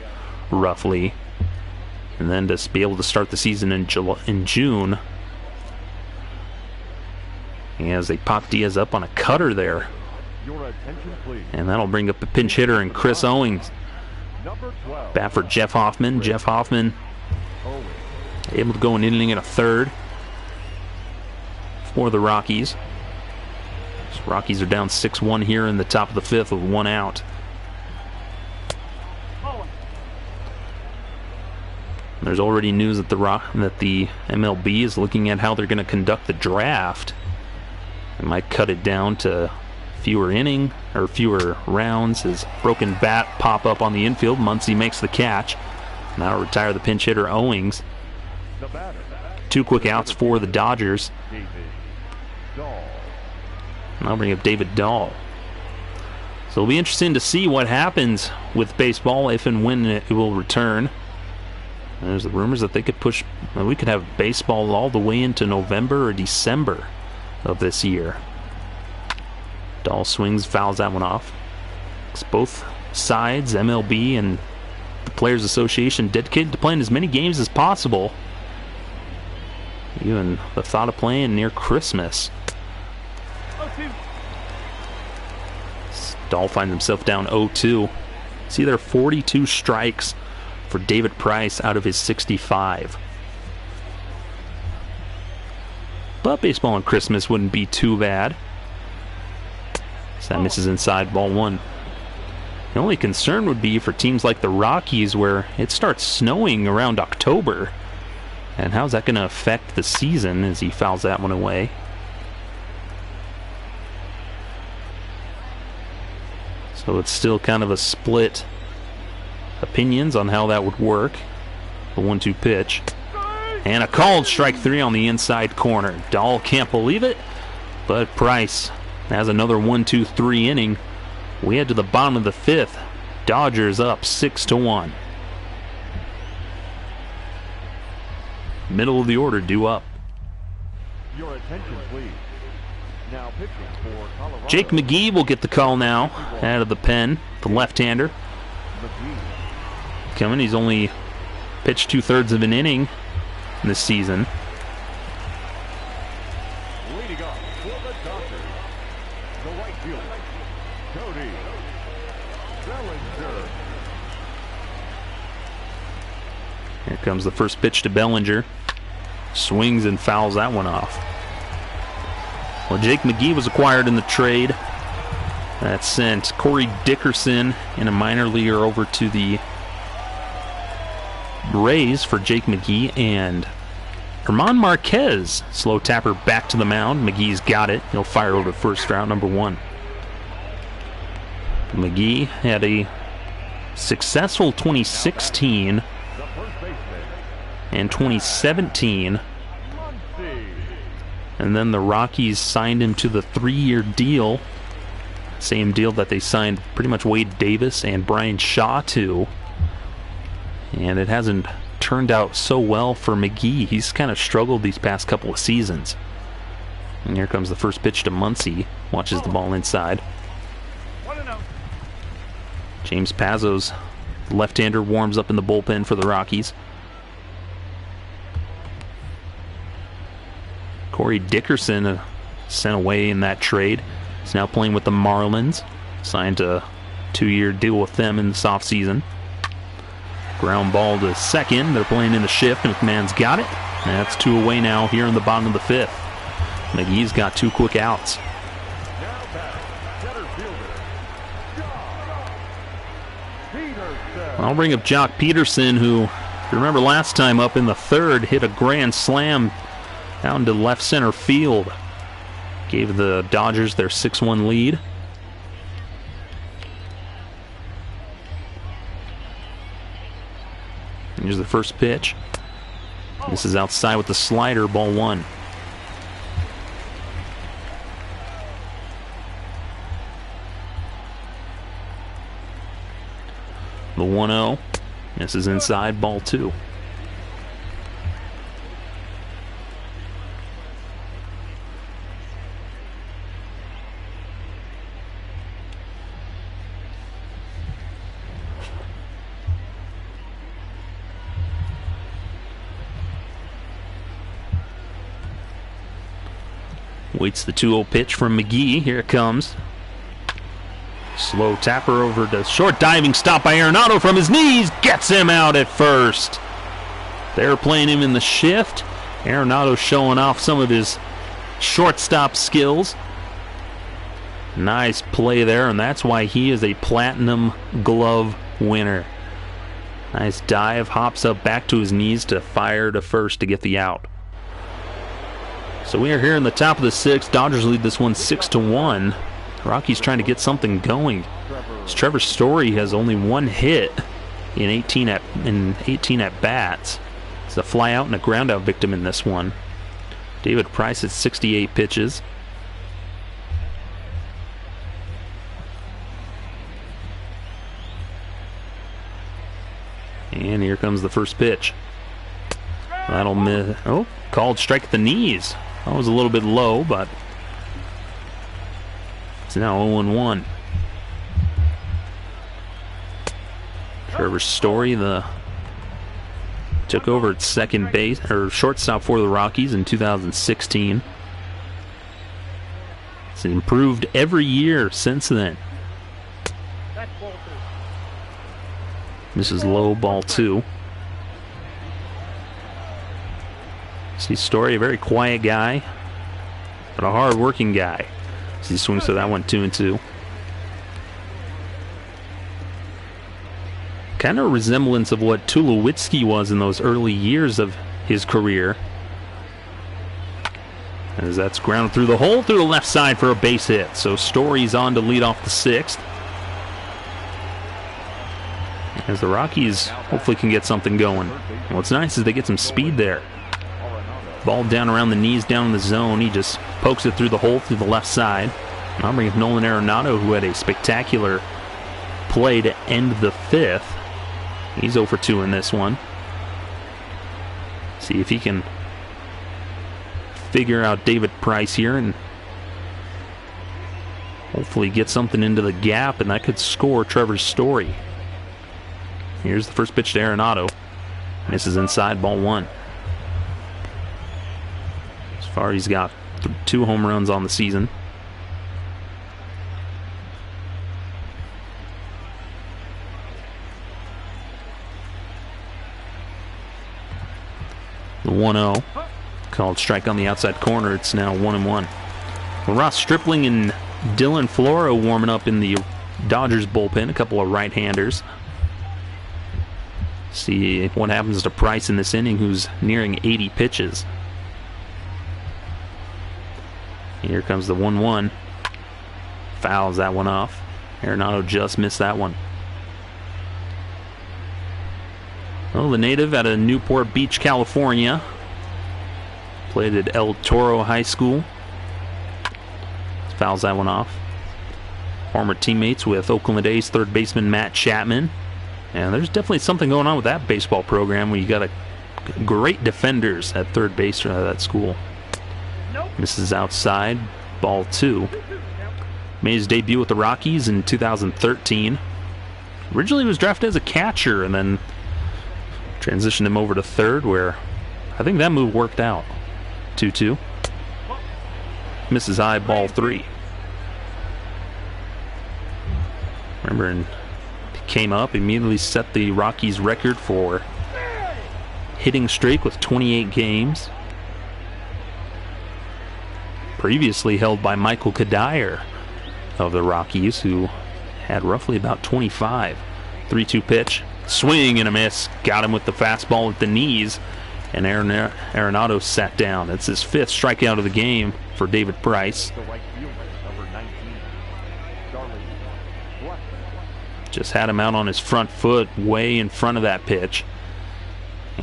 roughly, and then to be able to start the season in June. As they pop Diaz up on a cutter there, and that'll bring up a pinch hitter and Chris Owings. Bat for Jeff Hoffman. Jeff Hoffman able to go an inning and a third for the Rockies. Rockies are down 6-1 here in the top of the fifth with 1 out. There's already news that the MLB is looking at how they're going to conduct the draft. They might cut it down to fewer rounds. As broken bat pop up on the infield, Muncy makes the catch. Now retire the pinch hitter Owings. 2 quick outs for the Dodgers. And I'll bring up David Dahl. So it'll be interesting to see what happens with baseball if and when it will return. And there's the rumors that they could we could have baseball all the way into November or December of this year. Dahl swings, fouls that one off. It's both sides, MLB and the Players Association, dedicated to playing as many games as possible. Even the thought of playing near Christmas. Dahl finds himself down 0-2. See, there are 42 strikes for David Price out of his 65. But baseball on Christmas wouldn't be too bad. So that misses inside, ball 1. The only concern would be for teams like the Rockies, where it starts snowing around October. And how's that going to affect the season as he fouls that one away? So it's still kind of a split opinions on how that would work. The 1-2 pitch. And a called strike 3 on the inside corner. Dahl can't believe it, but Price has another 1-2-3 inning. We head to the bottom of the fifth. Dodgers up 6-1. Middle of the order due up. Your attention, please. Now pitching for Colorado. Jake McGee will get the call now out of the pen, the left-hander. McGee. Coming, he's only pitched 2/3 of an inning this season. Leading off for the Dodgers, the right fielder, Cody Bellinger. Here comes the first pitch to Bellinger. Swings and fouls that one off. Well, Jake McGee was acquired in the trade. That sent Corey Dickerson in a minor leaguer over to the Rays for Jake McGee, and Herman Marquez, slow tapper back to the mound. McGee's got it. He'll fire over to first for out number 1. McGee had a successful 2016 and 2017. And then the Rockies signed him to the 3-year deal. Same deal that they signed pretty much Wade Davis and Brian Shaw to. And it hasn't turned out so well for McGee. He's kind of struggled these past couple of seasons. And here comes the first pitch to Muncy. Watches the ball inside. James Pazos, left-hander, warms up in the bullpen for the Rockies. Corey Dickerson sent away in that trade. He's now playing with the Marlins. Signed a 2-year deal with them in this offseason. Ground ball to second. They're playing in the shift. McMahon's got it. That's 2 away now here in the bottom of the 5th. McGee's got 2 quick outs. I'll bring up Jock Peterson, who, if you remember last time up in the 3rd, hit a grand slam out into left center field. Gave the Dodgers their 6-1 lead. Here's the first pitch. This is outside with the slider, ball 1. The 1-0. This is inside, ball 2. Waits the 2-0 pitch from McGee. Here it comes. Slow tapper over to short, diving stop by Arenado from his knees. Gets him out at first. They're playing him in the shift. Arenado showing off some of his shortstop skills. Nice play there, and that's why he is a Platinum Glove winner. Nice dive, hops up back to his knees to fire to first to get the out. So we are here in the top of the 6th. Dodgers lead this one 6-1. Rockies trying to get something going. Trevor Story has only 1 hit in 18 at bats. It's a fly out and a ground out victim in this one. David Price at 68 pitches. And here comes the first pitch. That'll miss. Oh, called strike at the knees. That was a little bit low, but it's now 0-1. Trevor Story took over at second base or shortstop for the Rockies in 2016. It's improved every year since then. This is low, ball 2. See Story, a very quiet guy, but a hard-working guy. So he swings to that one, 2-2. Kind of a resemblance of what Tulowitzki was in those early years of his career. As that's grounded through the hole, through the left side for a base hit. So Story's on to lead off the 6th. As the Rockies hopefully can get something going. What's nice is they get some speed there. Ball down around the knees, down in the zone. He just pokes it through the hole through the left side. I'll bring up Nolan Arenado, who had a spectacular play to end the 5th. He's 0 for 2 in this one. See if he can figure out David Price here and hopefully get something into the gap, and that could score Trevor's Story. Here's the first pitch to Arenado. Misses inside, ball one. As far he's got 2 home runs on the season. The 1-0. Called strike on the outside corner. It's now 1-1. Well, Ross Stripling and Dylan Floro warming up in the Dodgers bullpen. A couple of right-handers. See what happens to Price in this inning, who's nearing 80 pitches. Here comes the 1-1. Fouls that one off. Arenado just missed that one. Well, the native out of Newport Beach, California. Played at El Toro High School. Fouls that one off. Former teammates with Oakland A's third baseman Matt Chapman. And there's definitely something going on with that baseball program where you got great defenders at third base at that school. Misses outside, ball 2. Made his debut with the Rockies in 2013. Originally was drafted as a catcher and then transitioned him over to third, where I think that move worked out. 2-2. Misses high, ball 3. Remember, he came up, immediately set the Rockies record for hitting streak with 28 games. Previously held by Michael Kadire of the Rockies, who had roughly about 25. 3-2 pitch. Swing and a miss. Got him with the fastball at the knees. And Arenado sat down. It's his 5th strikeout of the game for David Price. Just had him out on his front foot, way in front of that pitch.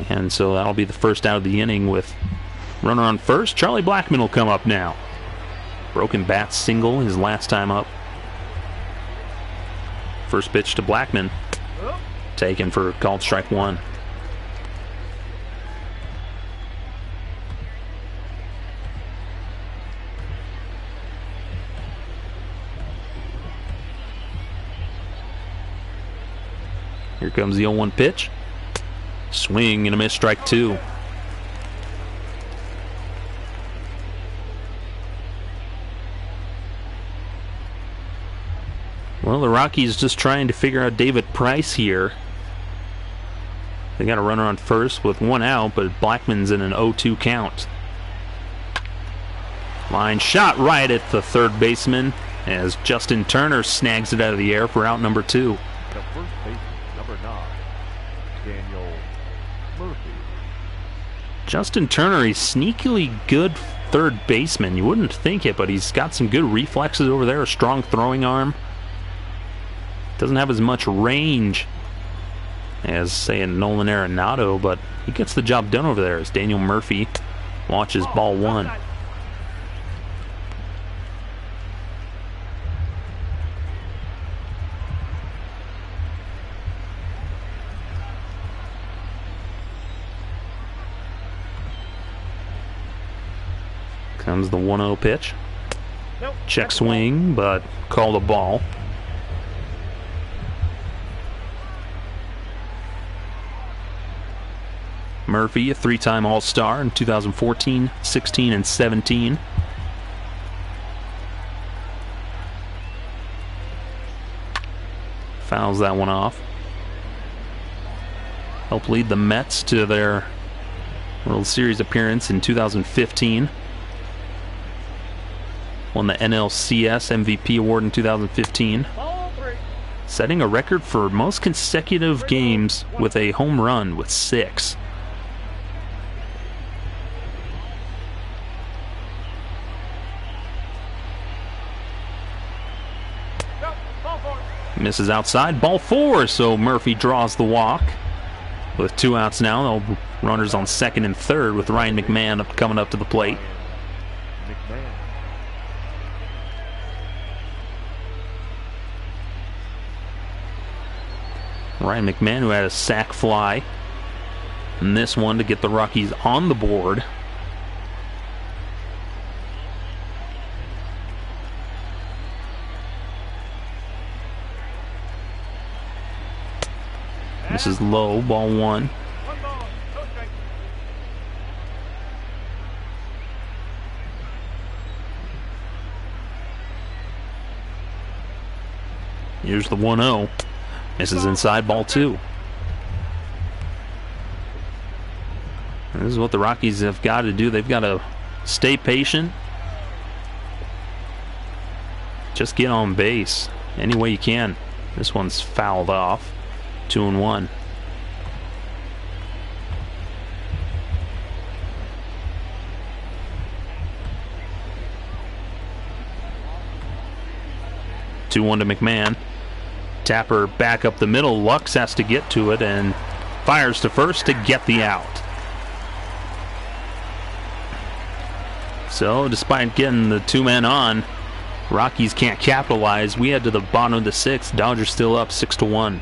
And so that'll be the first out of the inning with runner on first. Charlie Blackmon will come up now. Broken bat single his last time up. First pitch to Blackmon. Taken for called strike 1. Here comes the 0-1 pitch. Swing and a miss, strike 2. Well, the Rockies just trying to figure out David Price here. They got a runner on first with 1 out, but Blackmon's in an 0-2 count. Line shot right at the third baseman as Justin Turner snags it out of the air for out number 2. The first baseman, number 9, Daniel Murphy. Justin Turner, he's sneakily good third baseman. You wouldn't think it, but he's got some good reflexes over there, a strong throwing arm. Doesn't have as much range as, say, Nolan Arenado, but he gets the job done over there as Daniel Murphy watches ball 1. Comes the 1-0 pitch. Check swing, but called a ball. Murphy, a 3-time All-Star in 2014, 16, and 17. Fouls that one off. Helped lead the Mets to their World Series appearance in 2015. Won the NLCS MVP award in 2015. Setting a record for most consecutive games with a home run with 6. Misses outside, ball 4, so Murphy draws the walk. With 2 outs now, no runners on second and third with Ryan McMahon coming up to the plate. Ryan McMahon, who had a sac fly in this one to get the Rockies on the board. Misses low, ball 1. Here's the 1-0. Misses inside, ball 2. And this is what the Rockies have got to do. They've got to stay patient. Just get on base any way you can. This one's fouled off. 2-1. To McMahon. Tapper back up the middle. Lux has to get to it and fires to first to get the out. So, despite getting the 2 men on, Rockies can't capitalize. We head to the bottom of the 6th. Dodgers still up 6-1.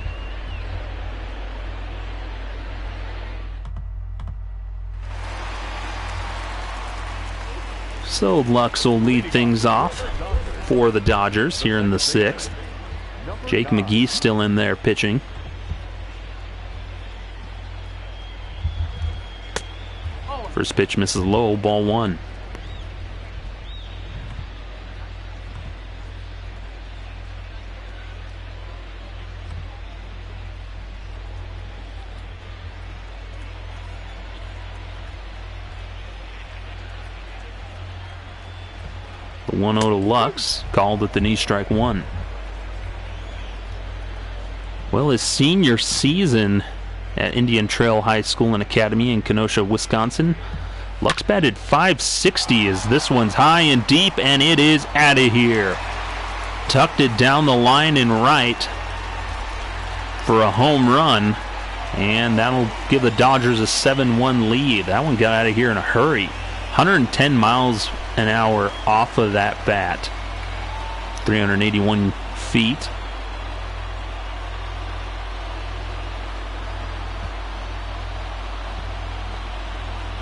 So Lux will lead things off for the Dodgers here in the 6th. Jake McGee still in there pitching. First pitch misses low, ball 1. The 1-0 to Lux, called at the knee, strike 1. Well, his senior season at Indian Trail High School and Academy in Kenosha, Wisconsin, Lux batted .560 as this one's high and deep, and it is out of here. Tucked it down the line and right for a home run, and that'll give the Dodgers a 7-1 lead. That one got out of here in a hurry. 110 miles an hour off of that bat. 381 feet.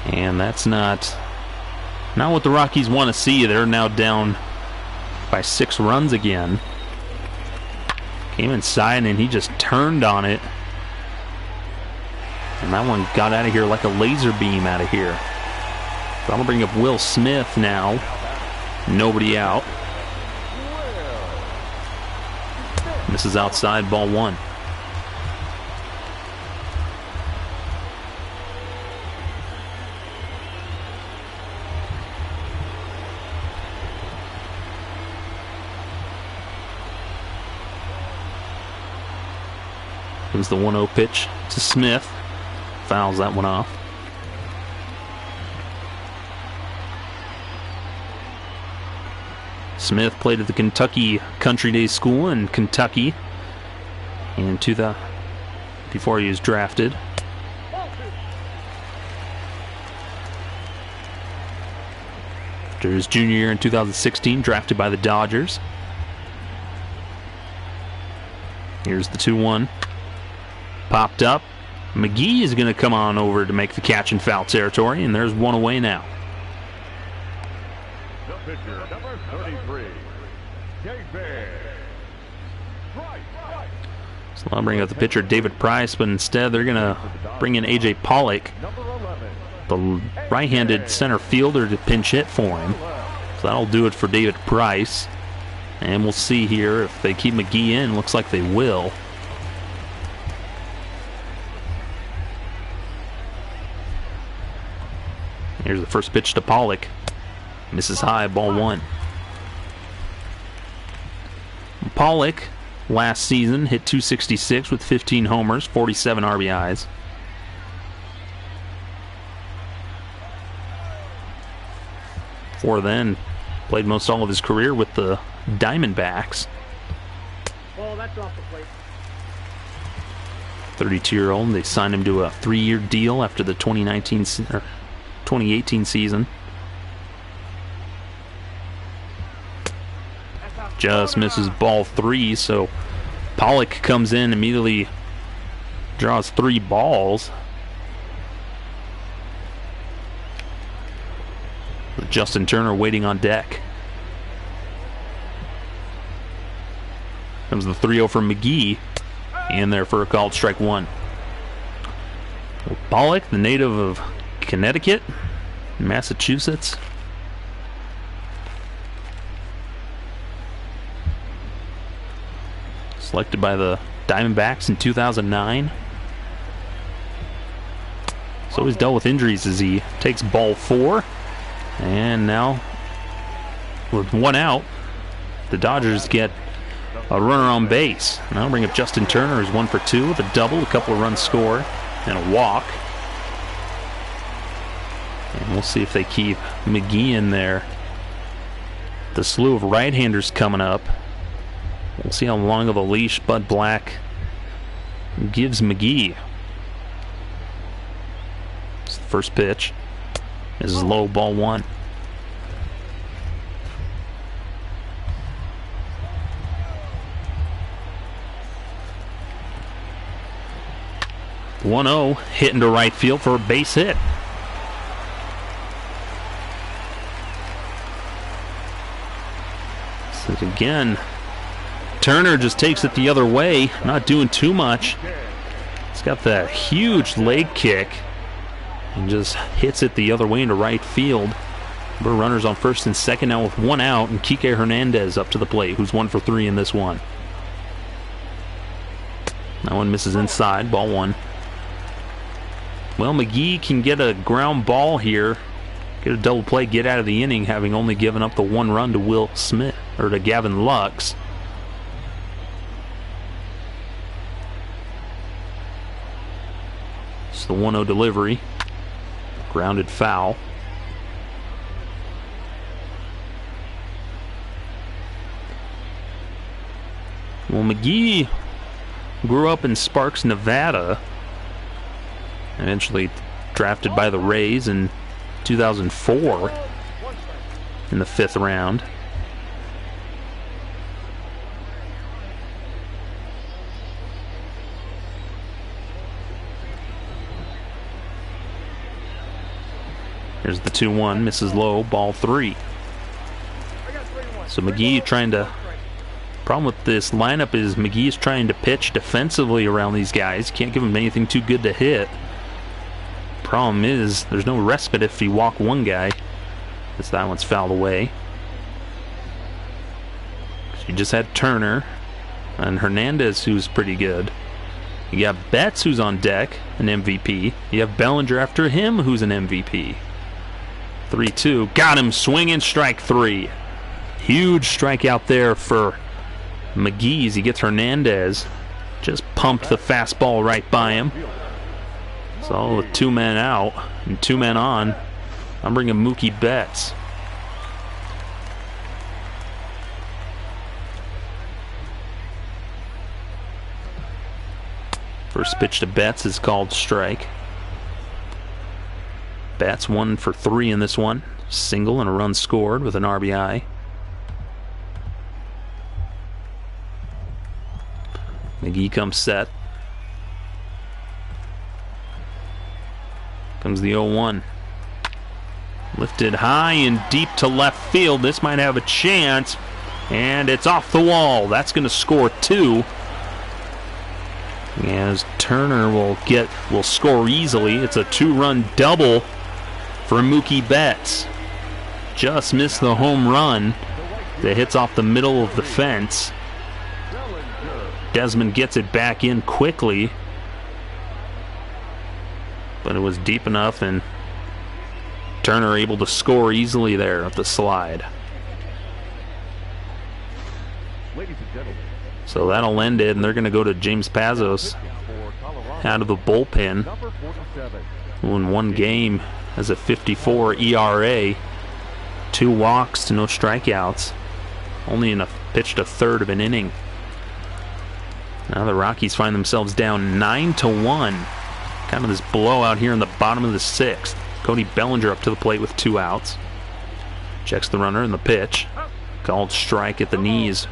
And that's not what the Rockies want to see. They're now down by 6 runs again. Came inside and he just turned on it. And that one got out of here like a laser beam out of here. So I'm going to bring up Will Smith now. Nobody out. This is outside, ball 1. Comes the 1-0 pitch to Smith. Fouls that one off. Smith played at the Kentucky Country Day School in Kentucky in 2000, before he was drafted. After his junior year in 2016, drafted by the Dodgers. Here's the 2-1. Popped up. McGee is going to come on over to make the catch in foul territory, and there's one away now. The pitcher, number 33, David Price. So I'll bring out the pitcher, David Price, but instead they're going to bring in A.J. Pollock, the right-handed center fielder, to pinch hit for him. So that'll do it for David Price. And we'll see here if they keep McGee in. Looks like they will. Here's the first pitch to Pollock. Misses high, ball 1. Pollock, last season, hit .266 with 15 homers, 47 RBIs. Before then, played most all of his career with the Diamondbacks. Well, that's off the plate. 32-year-old. They signed him to a 3-year deal after the 2018 season. Just misses ball 3, so Pollock comes in, immediately draws 3 balls. With Justin Turner waiting on deck. Comes the 3-0 from McGee, in there for a called strike 1. Pollock, the native of Connecticut, Massachusetts. Selected by the Diamondbacks in 2009. So he's dealt with injuries as he takes ball 4. And now, with 1 out, the Dodgers get a runner on base. Now bring up Justin Turner, who's 1 for 2 with a double, a couple of runs scored, and a walk. And we'll see if they keep McGee in there. The slew of right-handers coming up. We'll see how long of a leash Bud Black gives McGee. It's the first pitch. This is low, ball 1. (1-0) hit into right field for a base hit. So again, Turner just takes it the other way, not doing too much. He's got that huge leg kick and just hits it the other way into right field. We're runners on first and second now with 1 out, and Kike Hernandez up to the plate, who's 1 for 3 in this one. That one misses inside, ball 1. Well, McGee can get a ground ball here, get a double play, get out of the inning, having only given up the 1 run to Will Smith, or to Gavin Lux. It's the 1-0 delivery. Grounded foul. Well, McGee grew up in Sparks, Nevada. Eventually drafted by the Rays in 2004 in the 5th round. Here's the 2-1, misses low, ball 3. So McGee trying to... Problem with this lineup is McGee's trying to pitch defensively around these guys. Can't give them anything too good to hit. Problem is, there's no respite if you walk one guy. As that one's fouled away. So you just had Turner and Hernandez, who's pretty good. You got Betts, who's on deck, an MVP. You have Bellinger after him, who's an MVP. 3-2. Got him swinging, strike 3. Huge strikeout there for McGee as he gets Hernandez. Just pumped the fastball right by him. So with 2 men out and 2 men on, I'm bringing Mookie Betts. First pitch to Betts is called strike. Betts 1 for 3 in this one. Single and a run scored with an RBI. McGee comes set. Comes the 0-1. Lifted high and deep to left field. This might have a chance. And it's off the wall. That's going to score 2. As Turner will score easily. It's a 2-run double for Mookie Betts. Just missed the home run that hits off the middle of the fence. Desmond gets it back in quickly, but it was deep enough, and Turner able to score easily there at the slide. So that'll end it, and they're going to go to James Pazos out of the bullpen, who in one game has a 54 ERA, 2 walks to no strikeouts, only pitched a third of an inning. Now the Rockies find themselves down 9-1. Kind of this blowout here in the bottom of the 6th. Cody Bellinger up to the plate with 2 outs. Checks the runner in the pitch. Called strike at the knees.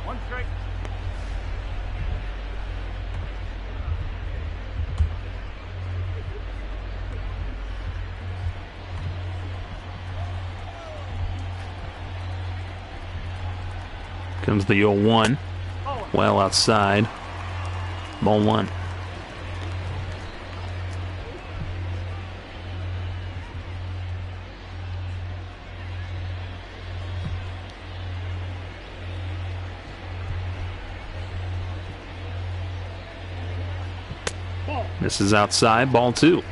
Comes the 0-1. Well outside. Ball 1. This is outside, ball 2.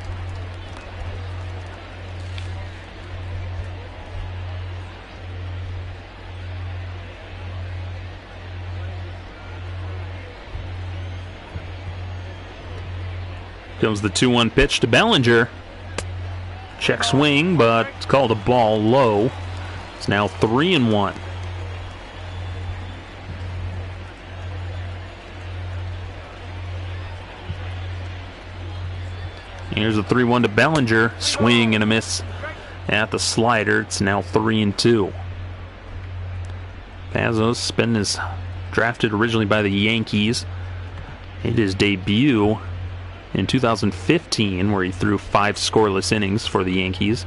Comes the 2-1 pitch to Bellinger. Check swing, but it's called a ball low. It's now 3-1. Here's the 3-1 to Bellinger. Swing and a miss at the slider. It's now 3-2. Pazos is drafted originally by the Yankees. Made his debut in 2015, where he threw 5 scoreless innings for the Yankees.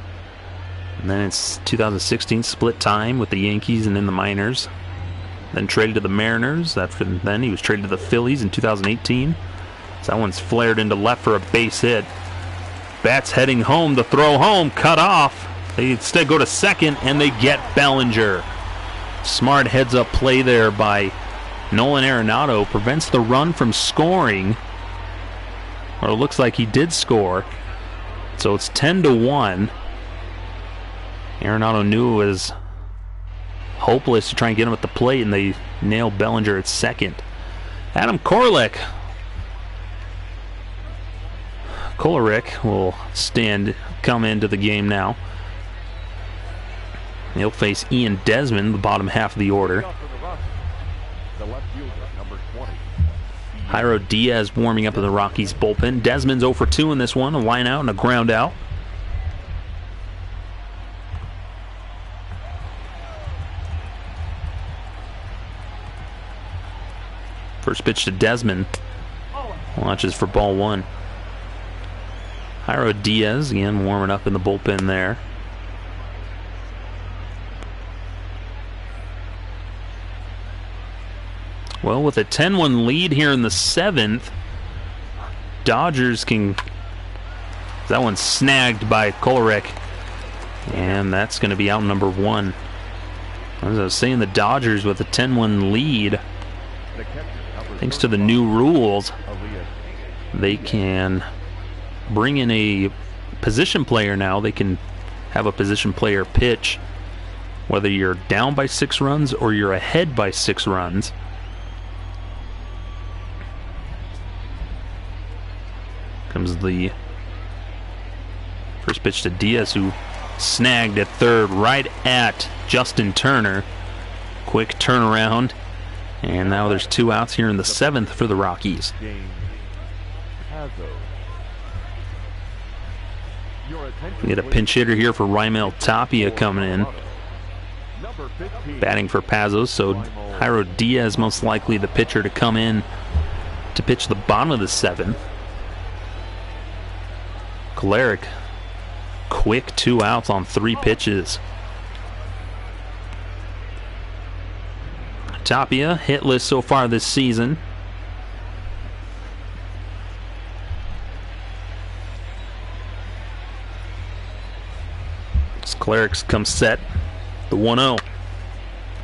And then it's 2016, split time with the Yankees and in the minors. Then traded to the Mariners. After then, he was traded to the Phillies in 2018. So that one's flared into left for a base hit. Bats heading home, the throw home, cut off. They instead go to second, and they get Bellinger. Smart heads-up play there by Nolan Arenado. Prevents the run from scoring. Or it looks like he did score. So it's 10-1. Arenado knew it was hopeless to try and get him at the plate, and they nailed Bellinger at second. Adam Kolarek will come into the game now. He'll face Ian Desmond, the bottom half of the order. Jairo Diaz warming up in the Rockies bullpen. Desmond's 0 for 2 in this one, a line out and a ground out. First pitch to Desmond. Launches for ball 1. Jairo Diaz, again, warming up in the bullpen there. Well, with a 10-1 lead here in the 7th, Dodgers can... That one's snagged by Kolarek, and that's going to be out number 1. As I was saying, the Dodgers with a 10-1 lead, thanks to the new rules, they can bring in a position player now. They can have a position player pitch, whether you're down by 6 runs or you're ahead by 6 runs. Comes the first pitch to Diaz, who snagged at third right at Justin Turner. Quick turnaround, and now there's 2 outs here in the 7th for the Rockies. We get a pinch hitter here for Raimel Tapia coming in, batting for Pazos. So Jairo Diaz most likely the pitcher to come in to pitch the bottom of the 7th. Kolarek, quick 2 outs on 3 pitches. Tapia hitless so far this season. Kolarek comes set. The 1-0.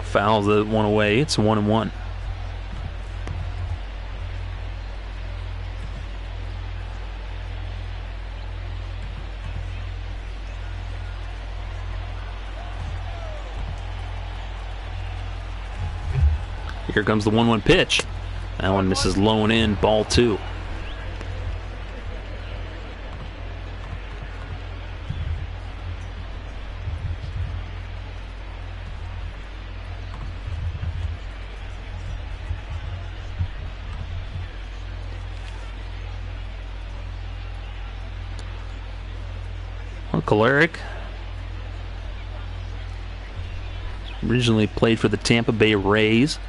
Fouls the one away. It's 1-1. Here comes the 1-1 pitch. That one misses low and in, ball 2. Well, Kolarek originally played for the Tampa Bay Rays.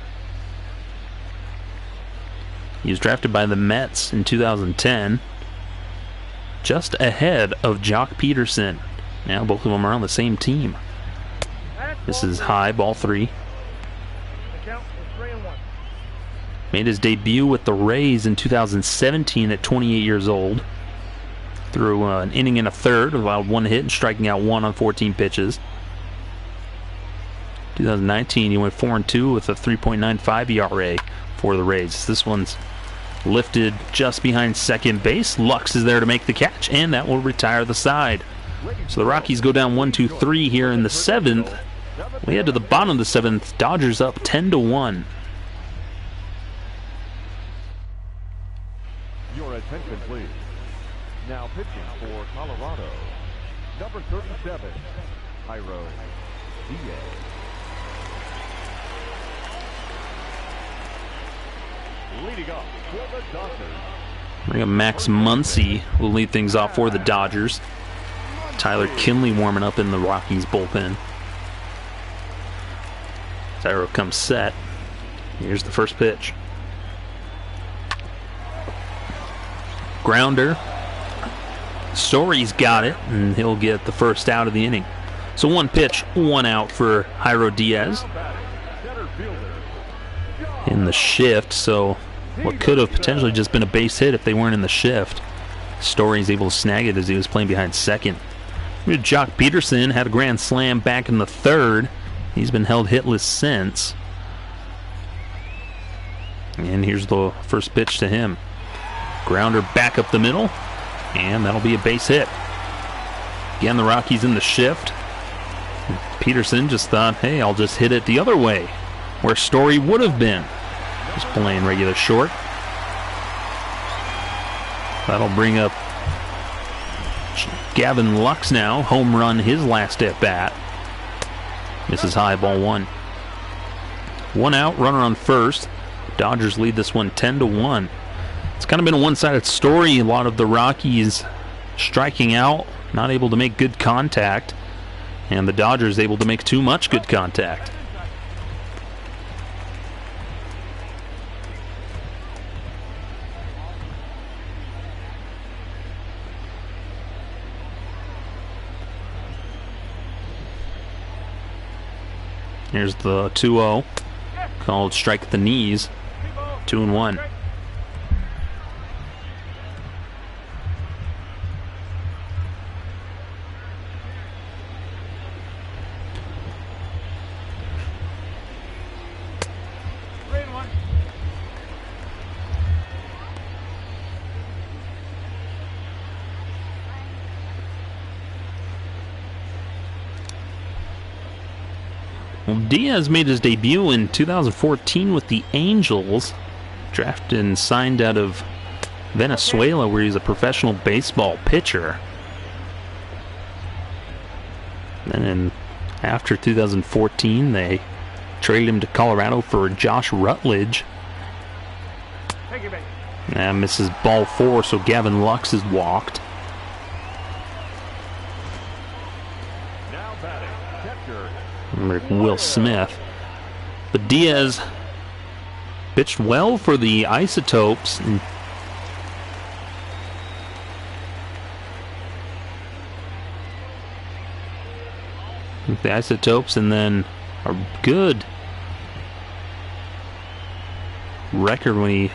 He was drafted by the Mets in 2010, just ahead of Jock Peterson. Now both of them are on the same team. This is high, ball 3. Made his debut with the Rays in 2017 at 28 years old. Threw an inning and a third, allowed 1 hit and striking out 1 on 14 pitches. 2019, he went 4-2 with a 3.95 ERA for the Rays. This one's Lifted just behind second base. Lux is there to make the catch, and that will retire the side. So the Rockies go down 1-2-3 here in the 7th. We head to the bottom of the 7th. Dodgers up 10-1. Your attention, please. Now pitching for Colorado, number 37, Jairo Diaz. Leading off for the Dodgers. Max Muncy will lead things off for the Dodgers. Tyler Kinley warming up in the Rockies bullpen. Jairo comes set. Here's the first pitch. Grounder. Story's got it, and he'll get the first out of the inning. So one pitch, one out for Jairo Diaz in the shift. So what could have potentially just been a base hit if they weren't in the shift. Story's able to snag it as he was playing behind second. Jock Peterson had a grand slam back in the 3rd. He's been held hitless since. And here's the first pitch to him. Grounder back up the middle, and that'll be a base hit. Again, the Rockies in the shift. Peterson just thought, hey, I'll just hit it the other way, where Story would have been. Just playing regular short. That'll bring up Gavin Lux now. Home run his last at bat. Misses high, ball 1. One out, runner on first. Dodgers lead this one 10-1. It's kind of been a one-sided story. A lot of the Rockies striking out, not able to make good contact, and the Dodgers able to make too much good contact. Here's the 2-0, called strike at the knees, 2-1. Well, Diaz made his debut in 2014 with the Angels, drafted and signed out of Venezuela, where he's a professional baseball pitcher. And after 2014, they traded him to Colorado for Josh Rutledge. And misses ball 4, so Gavin Lux is walked. Will Smith. But Diaz pitched well for the Isotopes. The Isotopes, and then a good record when he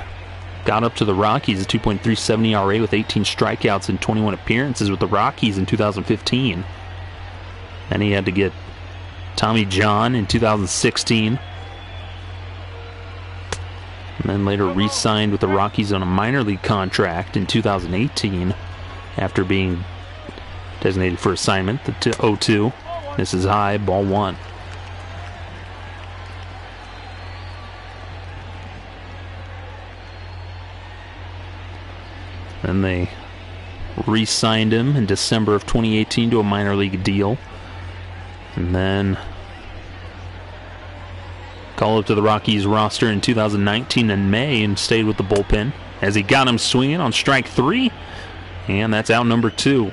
got up to the Rockies, a 2.37 ERA with 18 strikeouts and 21 appearances with the Rockies in 2015. And he had to get Tommy John in 2016. And then later re-signed with the Rockies on a minor league contract in 2018 after being designated for assignment. The 0-2. This is high, ball 1. Then they re-signed him in December of 2018 to a minor league deal. And then called up to the Rockies roster in 2019 in May and stayed with the bullpen as he got him swinging on strike 3. And that's out number 2.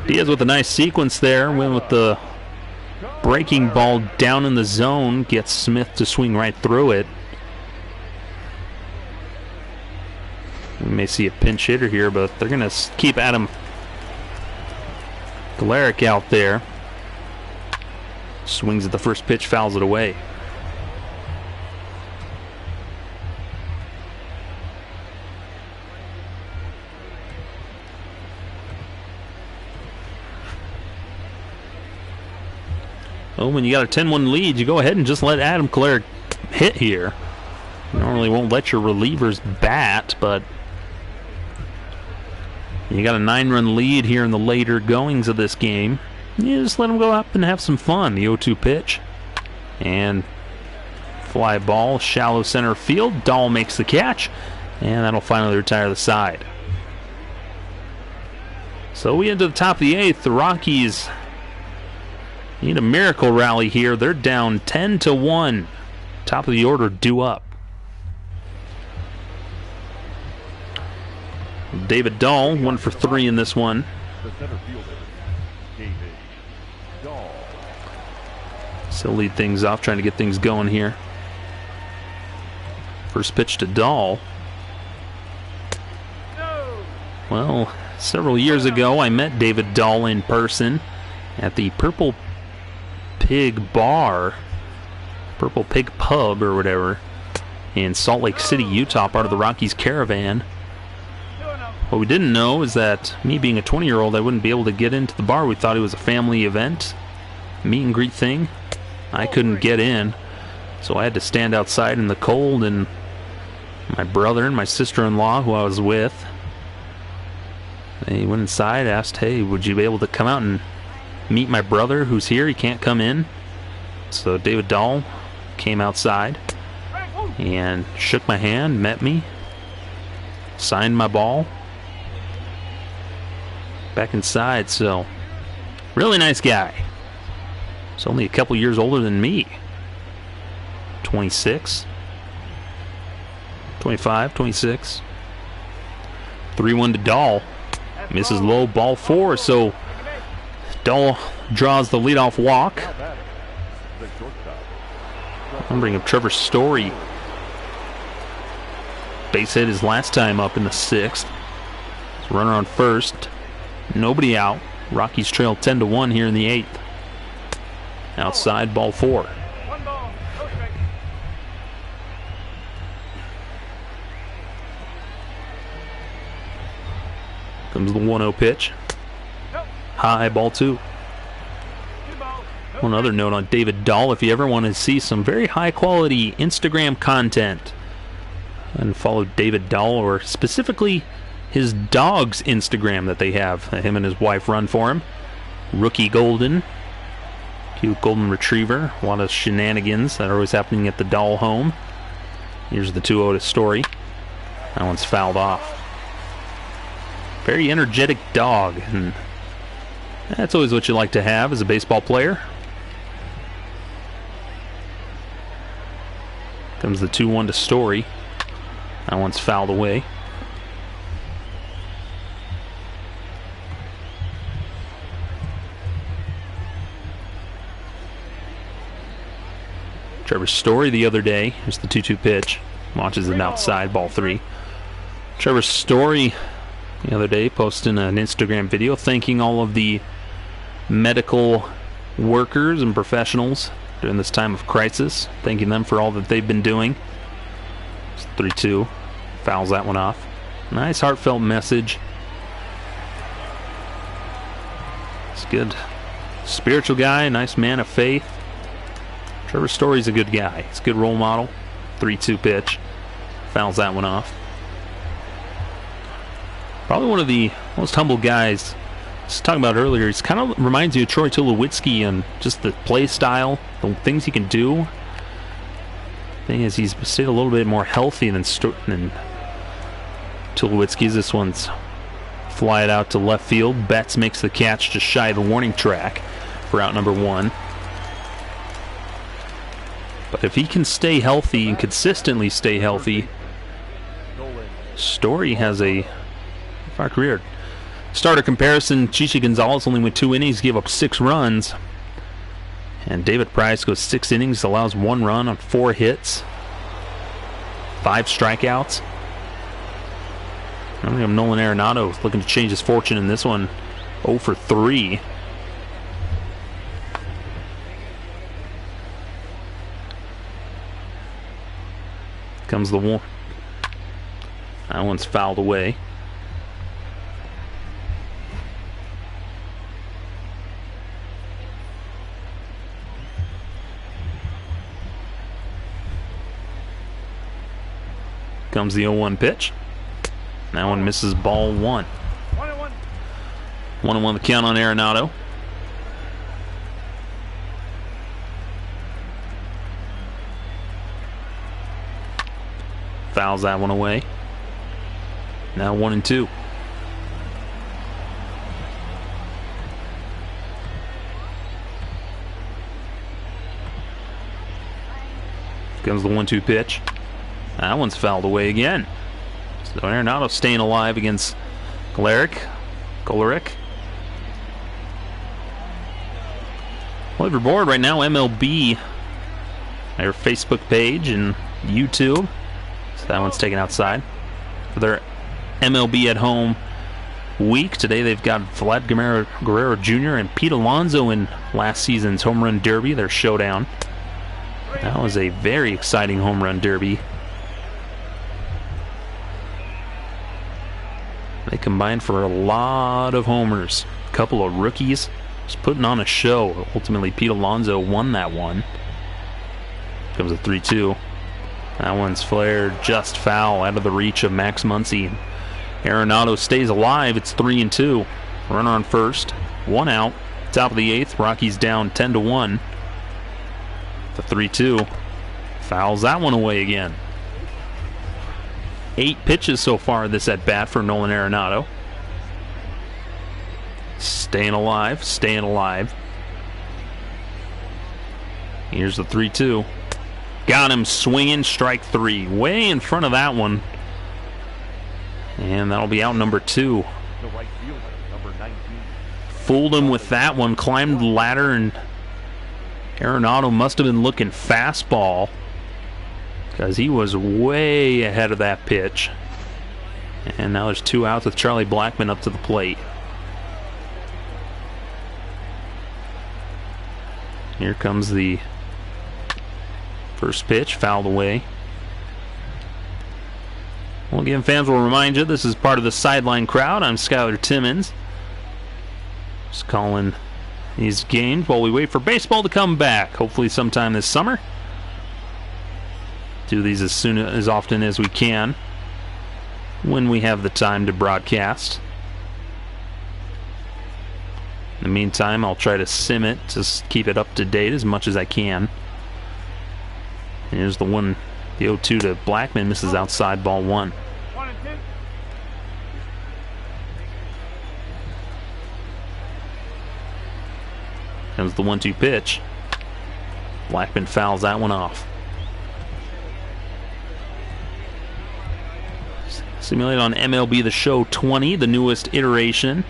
Diaz with a nice sequence there. Went with the breaking ball down in the zone. Gets Smith to swing right through it. We may see a pinch hitter here, but they're going to keep Adam Galaric out there. Swings at the first pitch, fouls it away. Well, when you got a 10-1 lead, you go ahead and just let Adam Galaric hit here. You normally won't let your relievers bat, but you got a 9-run lead here in the later goings of this game. You just let them go up and have some fun. The 0-2 pitch. And fly ball, shallow center field. Dahl makes the catch, and that'll finally retire the side. So we into the top of the 8th. The Rockies need a miracle rally here. They're down 10-1. Top of the order due up. David Dahl, 1 for 3 in this one. The center fielder, David Dahl. So lead things off, trying to get things going here. First pitch to Dahl. Well, several years ago, I met David Dahl in person at the Purple Pig Bar, Purple Pig Pub or whatever, in Salt Lake City, Utah, part of the Rockies Caravan. What we didn't know is that me being a 20-year-old, I wouldn't be able to get into the bar. We thought it was a family event, meet and greet thing. I couldn't get in, so I had to stand outside in the cold, and my brother and my sister-in-law, who I was with, they went inside, asked, hey, would you be able to come out and meet my brother who's here? He can't come in. So David Dahl came outside and shook my hand, met me, signed my ball. Back inside, so really nice guy. He's only a couple years older than me. 26, 25, 26. 3-1 to Dahl. Misses low, ball 4, so Dahl draws the leadoff walk. The shortstop. I'm bringing up Trevor Story. Base hit his last time up in the 6th. Runner on first. Nobody out. Rockies trail 10-1 here in the 8th. Outside, ball 4. Comes the 1-0 pitch. High, ball 2. One other note on David Dahl, if you ever want to see some very high quality Instagram content, and follow David Dahl, or specifically his dog's Instagram that they have. Him and his wife run for him. Rookie Golden. Cute golden retriever. A lot of shenanigans that are always happening at the Dahl home. Here's the 2-0 to Story. That one's fouled off. Very energetic dog, and that's always what you like to have as a baseball player. Comes the 2-1 to Story. That one's fouled away. Trevor Story the other day. Here's the 2-2 pitch. Launches it outside, ball 3. Trevor Story the other day posting an Instagram video thanking all of the medical workers and professionals during this time of crisis. Thanking them for all that they've been doing. It's 3-2. Fouls that one off. Nice heartfelt message. It's good. Spiritual guy, nice man of faith. Trevor Story's a good guy. He's a good role model. 3-2 pitch. Fouls that one off. Probably one of the most humble guys. I was talking about earlier. He's kind of reminds you of Troy Tulowitzki and just the play style, the things he can do. Thing is, he's stayed a little bit more healthy than Tulowitzki's. This one's fly it out to left field. Betts makes the catch just shy of the warning track for out number 1. But if he can stay healthy and consistently stay healthy, Story has a far career. Starter comparison, Chichi Gonzalez only went 2 innings, gave up 6 runs. And David Price goes 6 innings, allows 1 run on 4 hits, 5 strikeouts. I think Nolan Arenado looking to change his fortune in this one. 0 for 3. Comes the 1. That one's fouled away. Comes the 0-1 pitch. That one misses, ball 1. 1-1 the count on Arenado. Fouls that one away. Now 1-2. Comes the 1-2 pitch. That one's fouled away again. So Arenado staying alive against Kolarek. Well, if you're bored right now, MLB, their Facebook page and YouTube. So that one's taken outside. For their MLB at home week, today they've got Vlad Guerrero Jr. and Pete Alonso in last season's home run derby, their showdown. That was a very exciting home run derby. They combined for a lot of homers. A couple of rookies just putting on a show. Ultimately, Pete Alonso won that one. Comes a 3-2. That one's flared just foul, out of the reach of Max Muncy. Arenado stays alive. It's 3-2. Runner on first. 1 out. Top of the 8th. Rockies down 10-1. The 3-2. Fouls that one away again. 8 pitches so far this at bat for Nolan Arenado. Staying alive, staying alive. Here's the 3-2. Got him swinging, strike 3. Way in front of that one. And that'll be out number 2. The right fielder, number 19. Fooled him with that one, climbed the ladder, and Arenado must have been looking fastball, because he was way ahead of that pitch. And now there's 2 outs with Charlie Blackmon up to the plate. Here comes the first pitch, fouled away. Well, again, fans will remind you, this is part of the Sideline Crowd. I'm Skylar Timmons. Just calling these games while we wait for baseball to come back, hopefully sometime this summer. Do these as often as we can when we have the time to broadcast. In the meantime, I'll try to sim it to keep it up to date as much as I can. And here's the 0-2 to Blackmon, misses outside, ball 1. Comes the 1-2 pitch. Blackmon fouls that one off. Simulated on MLB The Show 20, the newest iteration.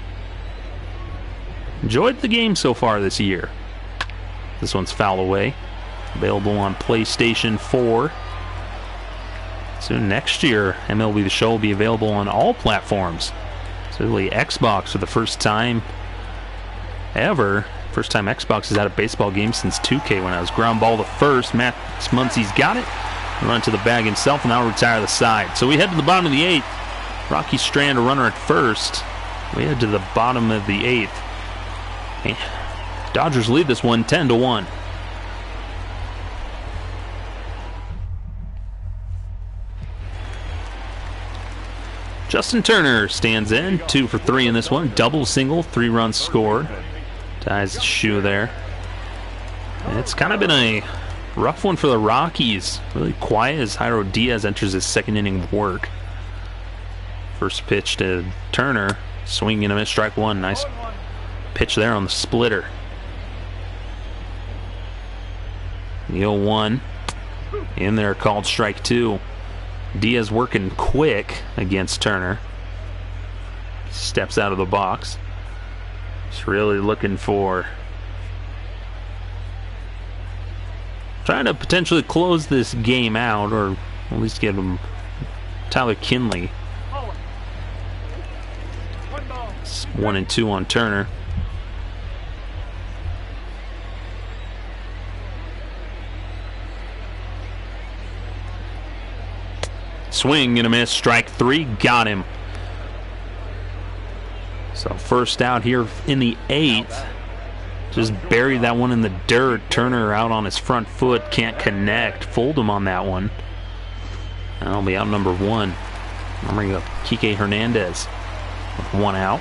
Enjoyed the game so far this year. This one's foul away. Available on PlayStation 4. Soon next year, MLB The Show will be available on all platforms. Certainly Xbox for the first time ever. First time Xbox has had a baseball game since 2K when I was ground ball to first. Max Muncy's got it. Run to the bag himself and now retire the side. So we head to the bottom of the 8th. Rocky Strand, a runner at first. We head to the bottom of the 8th. Hey, Dodgers lead this one 10-1. Justin Turner stands in, 2 for 3 in this one. Double, single, 3 runs scored. Ties the shoe there. And it's kind of been a rough one for the Rockies. Really quiet as Jairo Diaz enters his second inning of work. First pitch to Turner. Swinging and a miss, strike 1. Nice pitch there on the splitter. The 0-1. In there, called strike 2. Diaz working quick against Turner. Steps out of the box. Just really looking for... trying to potentially close this game out, or at least get him Tyler Kinley. 1-2 on Turner. Swing and a miss, strike 3, got him. So first out here in the 8th. Just buried that one in the dirt. Turner out on his front foot, can't connect. Fooled him on that one. That'll be out number 1. I'm bringing up Kike Hernandez with 1 out.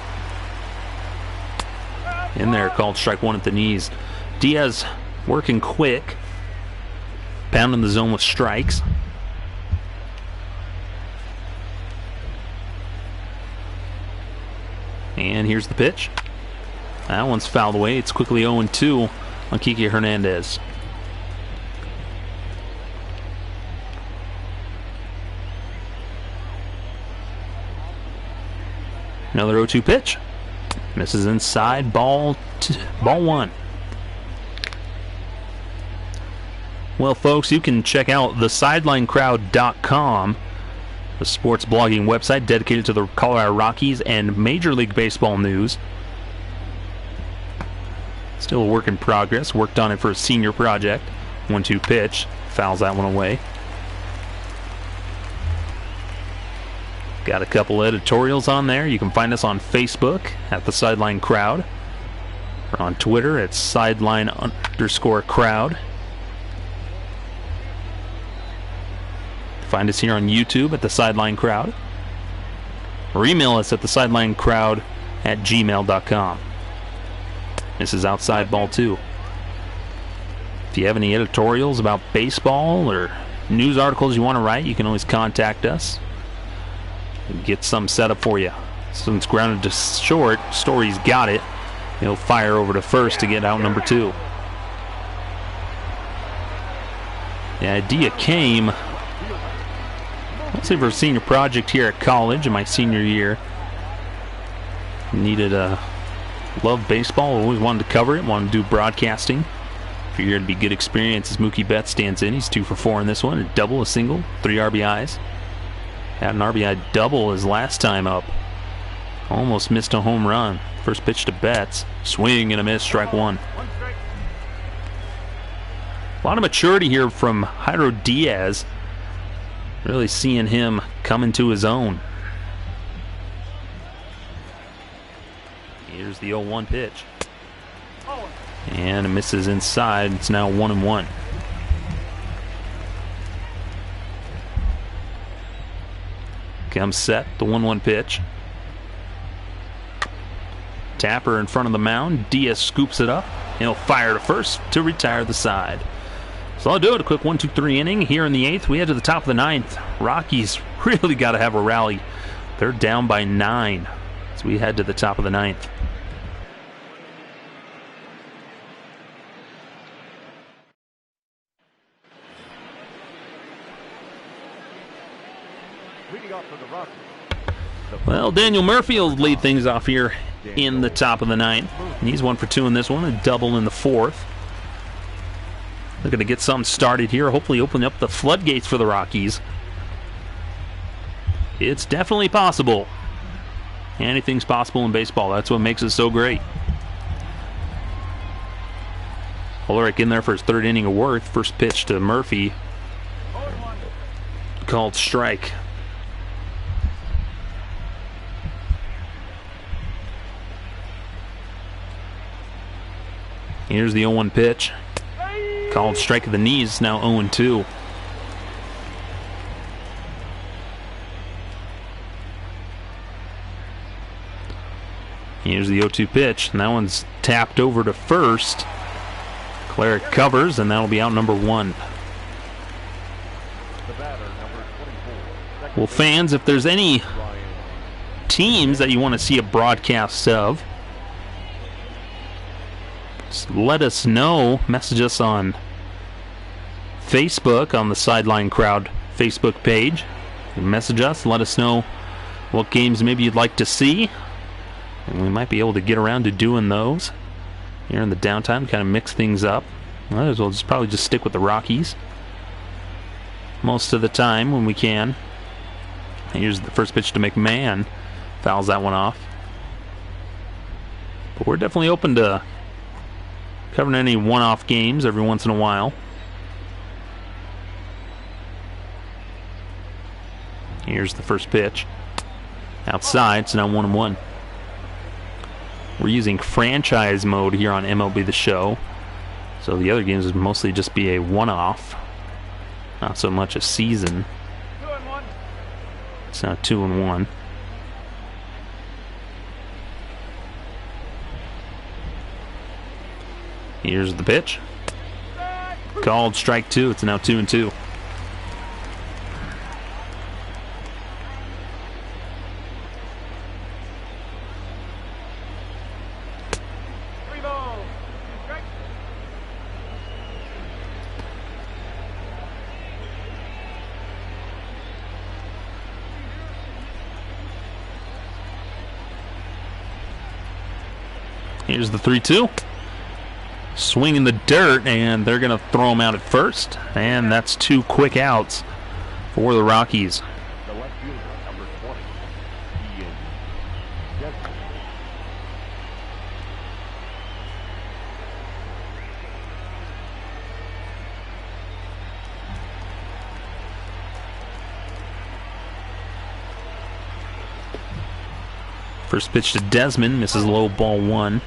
In there, called strike 1 at the knees. Diaz working quick, pounding the zone with strikes. And here's the pitch. That one's fouled away. It's quickly 0-2 on Kike Hernandez. Another 0-2 pitch. Misses inside, ball 1. Well, folks, you can check out thesidelinecrowd.com, the sports blogging website dedicated to the Colorado Rockies and Major League Baseball news. Still a work in progress. Worked on it for a senior project. 1-2 pitch. Fouls that one away. Got a couple editorials on there. You can find us on Facebook at The Sideline Crowd, or on Twitter at sideline_crowd. Find us here on YouTube at The Sideline Crowd, or email us at thesidelinecrowd@gmail.com. This is outside ball 2. If you have any editorials about baseball or news articles you want to write, you can always contact us. Get some set up for you. Since grounded to short, Story's got it. He'll fire over to first to get out number 2. The idea came, let's say, for a senior project here at college in my senior year. Needed love baseball, always wanted to cover it, wanted to do broadcasting. Figured it'd be good experience as Mookie Betts stands in. He's 2 for 4 in this one. A double, a single, 3 RBIs. Had an RBI double his last time up. Almost missed a home run. First pitch to Betts. Swing and a miss, strike 1. A lot of maturity here from Jairo Diaz. Really seeing him come into his own. Here's the 0-1 pitch. And it misses inside. It's now 1-1. Comes set, the 1-1 pitch. Tapper in front of the mound. Diaz scoops it up. He'll fire to first to retire the side. So I'll do it. A quick 1-2-3 inning here in the 8th. We head to the top of the 9th. Rockies really got to have a rally. They're down by 9 as we head to the top of the 9th. Well, Daniel Murphy will lead things off here in the top of the 9th. And he's 1 for 2 in this one, a double in the 4th. Looking to get something started here, hopefully open up the floodgates for the Rockies. It's definitely possible. Anything's possible in baseball. That's what makes it so great. Ulrich in there for his 3rd inning of work. First pitch to Murphy. Called strike. Here's the 0-1 pitch. Called strike of the knees, now 0-2. Here's the 0-2 pitch, and that one's tapped over to first. Claret covers, and that'll be out number 1. Well, fans, if there's any teams that you want to see a broadcast of, let us know. Message us on Facebook on the Sideline Crowd Facebook page. Message us, let us know what games maybe you'd like to see, and we might be able to get around to doing those here in the downtime, kind of mix things up. Might as well probably just stick with the Rockies most of the time when we can. Here's the first pitch to McMahon. Fouls that one off. But we're definitely open to covering any one-off games every once in a while. Here's the first pitch. Outside, so now 1-1. We're using franchise mode here on MLB The Show. So the other games would mostly just be a one-off. Not so much a season. 2-1. It's now 2-1. Here's the pitch. Called strike 2. It's now 2-2. Here's the 3-2. Swing in the dirt, and they're going to throw him out at first. And that's 2 quick outs for the Rockies. The left fielder, number 20, Ian Desmond. First pitch to Desmond, misses low, ball 1.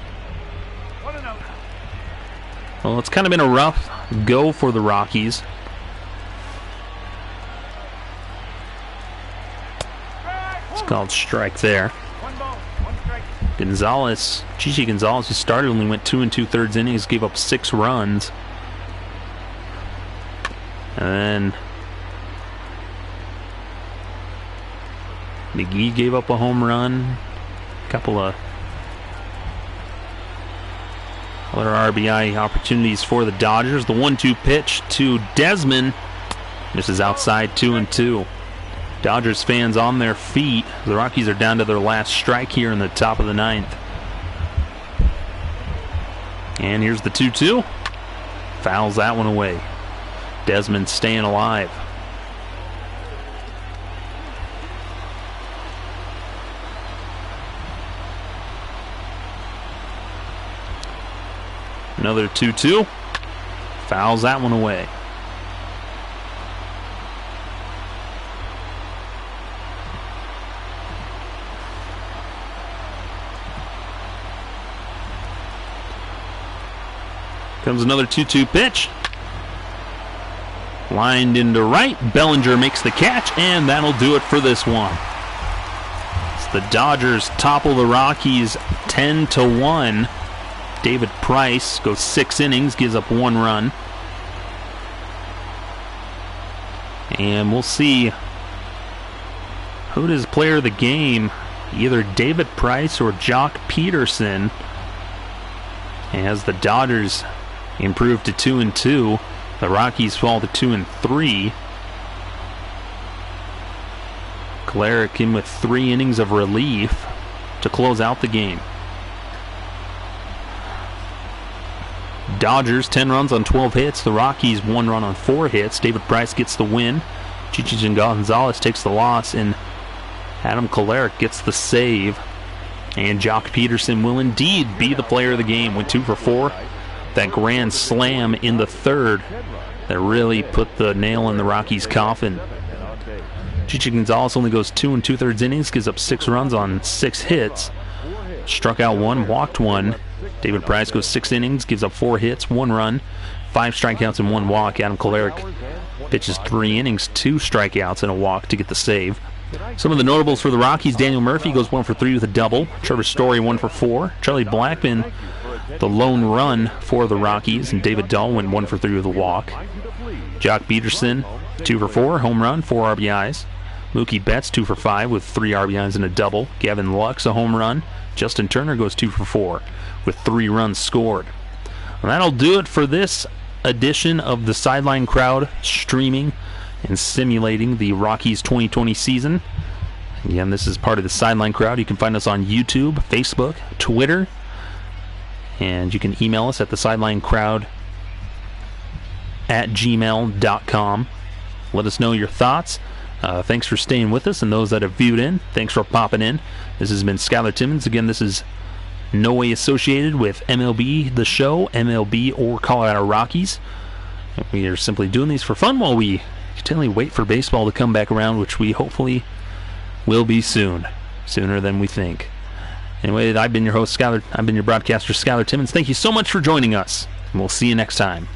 Well, it's kind of been a rough go for the Rockies. It's called strike there. Gonzalez, Chichi Gonzalez, who started only went 2 2/3 innings, gave up 6 runs. And then McGee gave up a home run. A couple of other RBI opportunities for the Dodgers. The 1-2 pitch to Desmond misses outside, 2-2. Dodgers fans on their feet. The Rockies are down to their last strike here in the top of the 9th. And here's the 2-2. Fouls that one away. Desmond staying alive. Another 2-2. Fouls that one away. Comes another 2-2 pitch. Lined into right. Bellinger makes the catch, and that'll do it for this one. It's the Dodgers topple the Rockies 10-1. David Price goes 6 innings, gives up 1 run. And we'll see who does player of the game, either David Price or Jock Peterson, as the Dodgers improve to 2-2. The Rockies fall to 2-3. Kolarek in with 3 innings of relief to close out the game. Dodgers 10 runs on 12 hits. The Rockies 1 run on 4 hits. David Price gets the win. Chichi Gonzalez takes the loss, and Adam Kolarek gets the save. And Jock Peterson will indeed be the player of the game. Went 2 for 4. That grand slam in the 3rd that really put the nail in the Rockies' coffin. Chichi Gonzalez only goes 2 2/3 innings, gives up 6 runs on 6 hits. Struck out 1, walked 1. David Price goes 6 innings, gives up 4 hits, 1 run, 5 strikeouts and 1 walk. Adam Kolarek pitches 3 innings, 2 strikeouts and a walk to get the save. Some of the notables for the Rockies: Daniel Murphy goes 1 for 3 with a double. Trevor Story 1 for 4. Charlie Blackmon, the lone run for the Rockies, and David Dahl went 1 for 3 with a walk. Jock Peterson 2 for 4, home run, 4 RBIs. Mookie Betts 2 for 5 with 3 RBIs and a double. Gavin Lux a home run. Justin Turner goes 2 for 4 with 3 runs scored. And that'll do it for this edition of the Sideline Crowd, streaming and simulating the Rockies 2020 season. Again, this is part of the Sideline Crowd. You can find us on YouTube, Facebook, Twitter, and you can email us at thesidelinecrowd@gmail.com. Let us know your thoughts. Thanks for staying with us, and those that have viewed in, thanks for popping in. This has been Skylar Timmons. Again, this is no way associated with MLB The Show, MLB, or Colorado Rockies. We are simply doing these for fun while we continually wait for baseball to come back around, which we hopefully will be soon, sooner than we think. Anyway, I've been your host, Skylar. I've been your broadcaster, Skylar Timmons. Thank you so much for joining us, and we'll see you next time.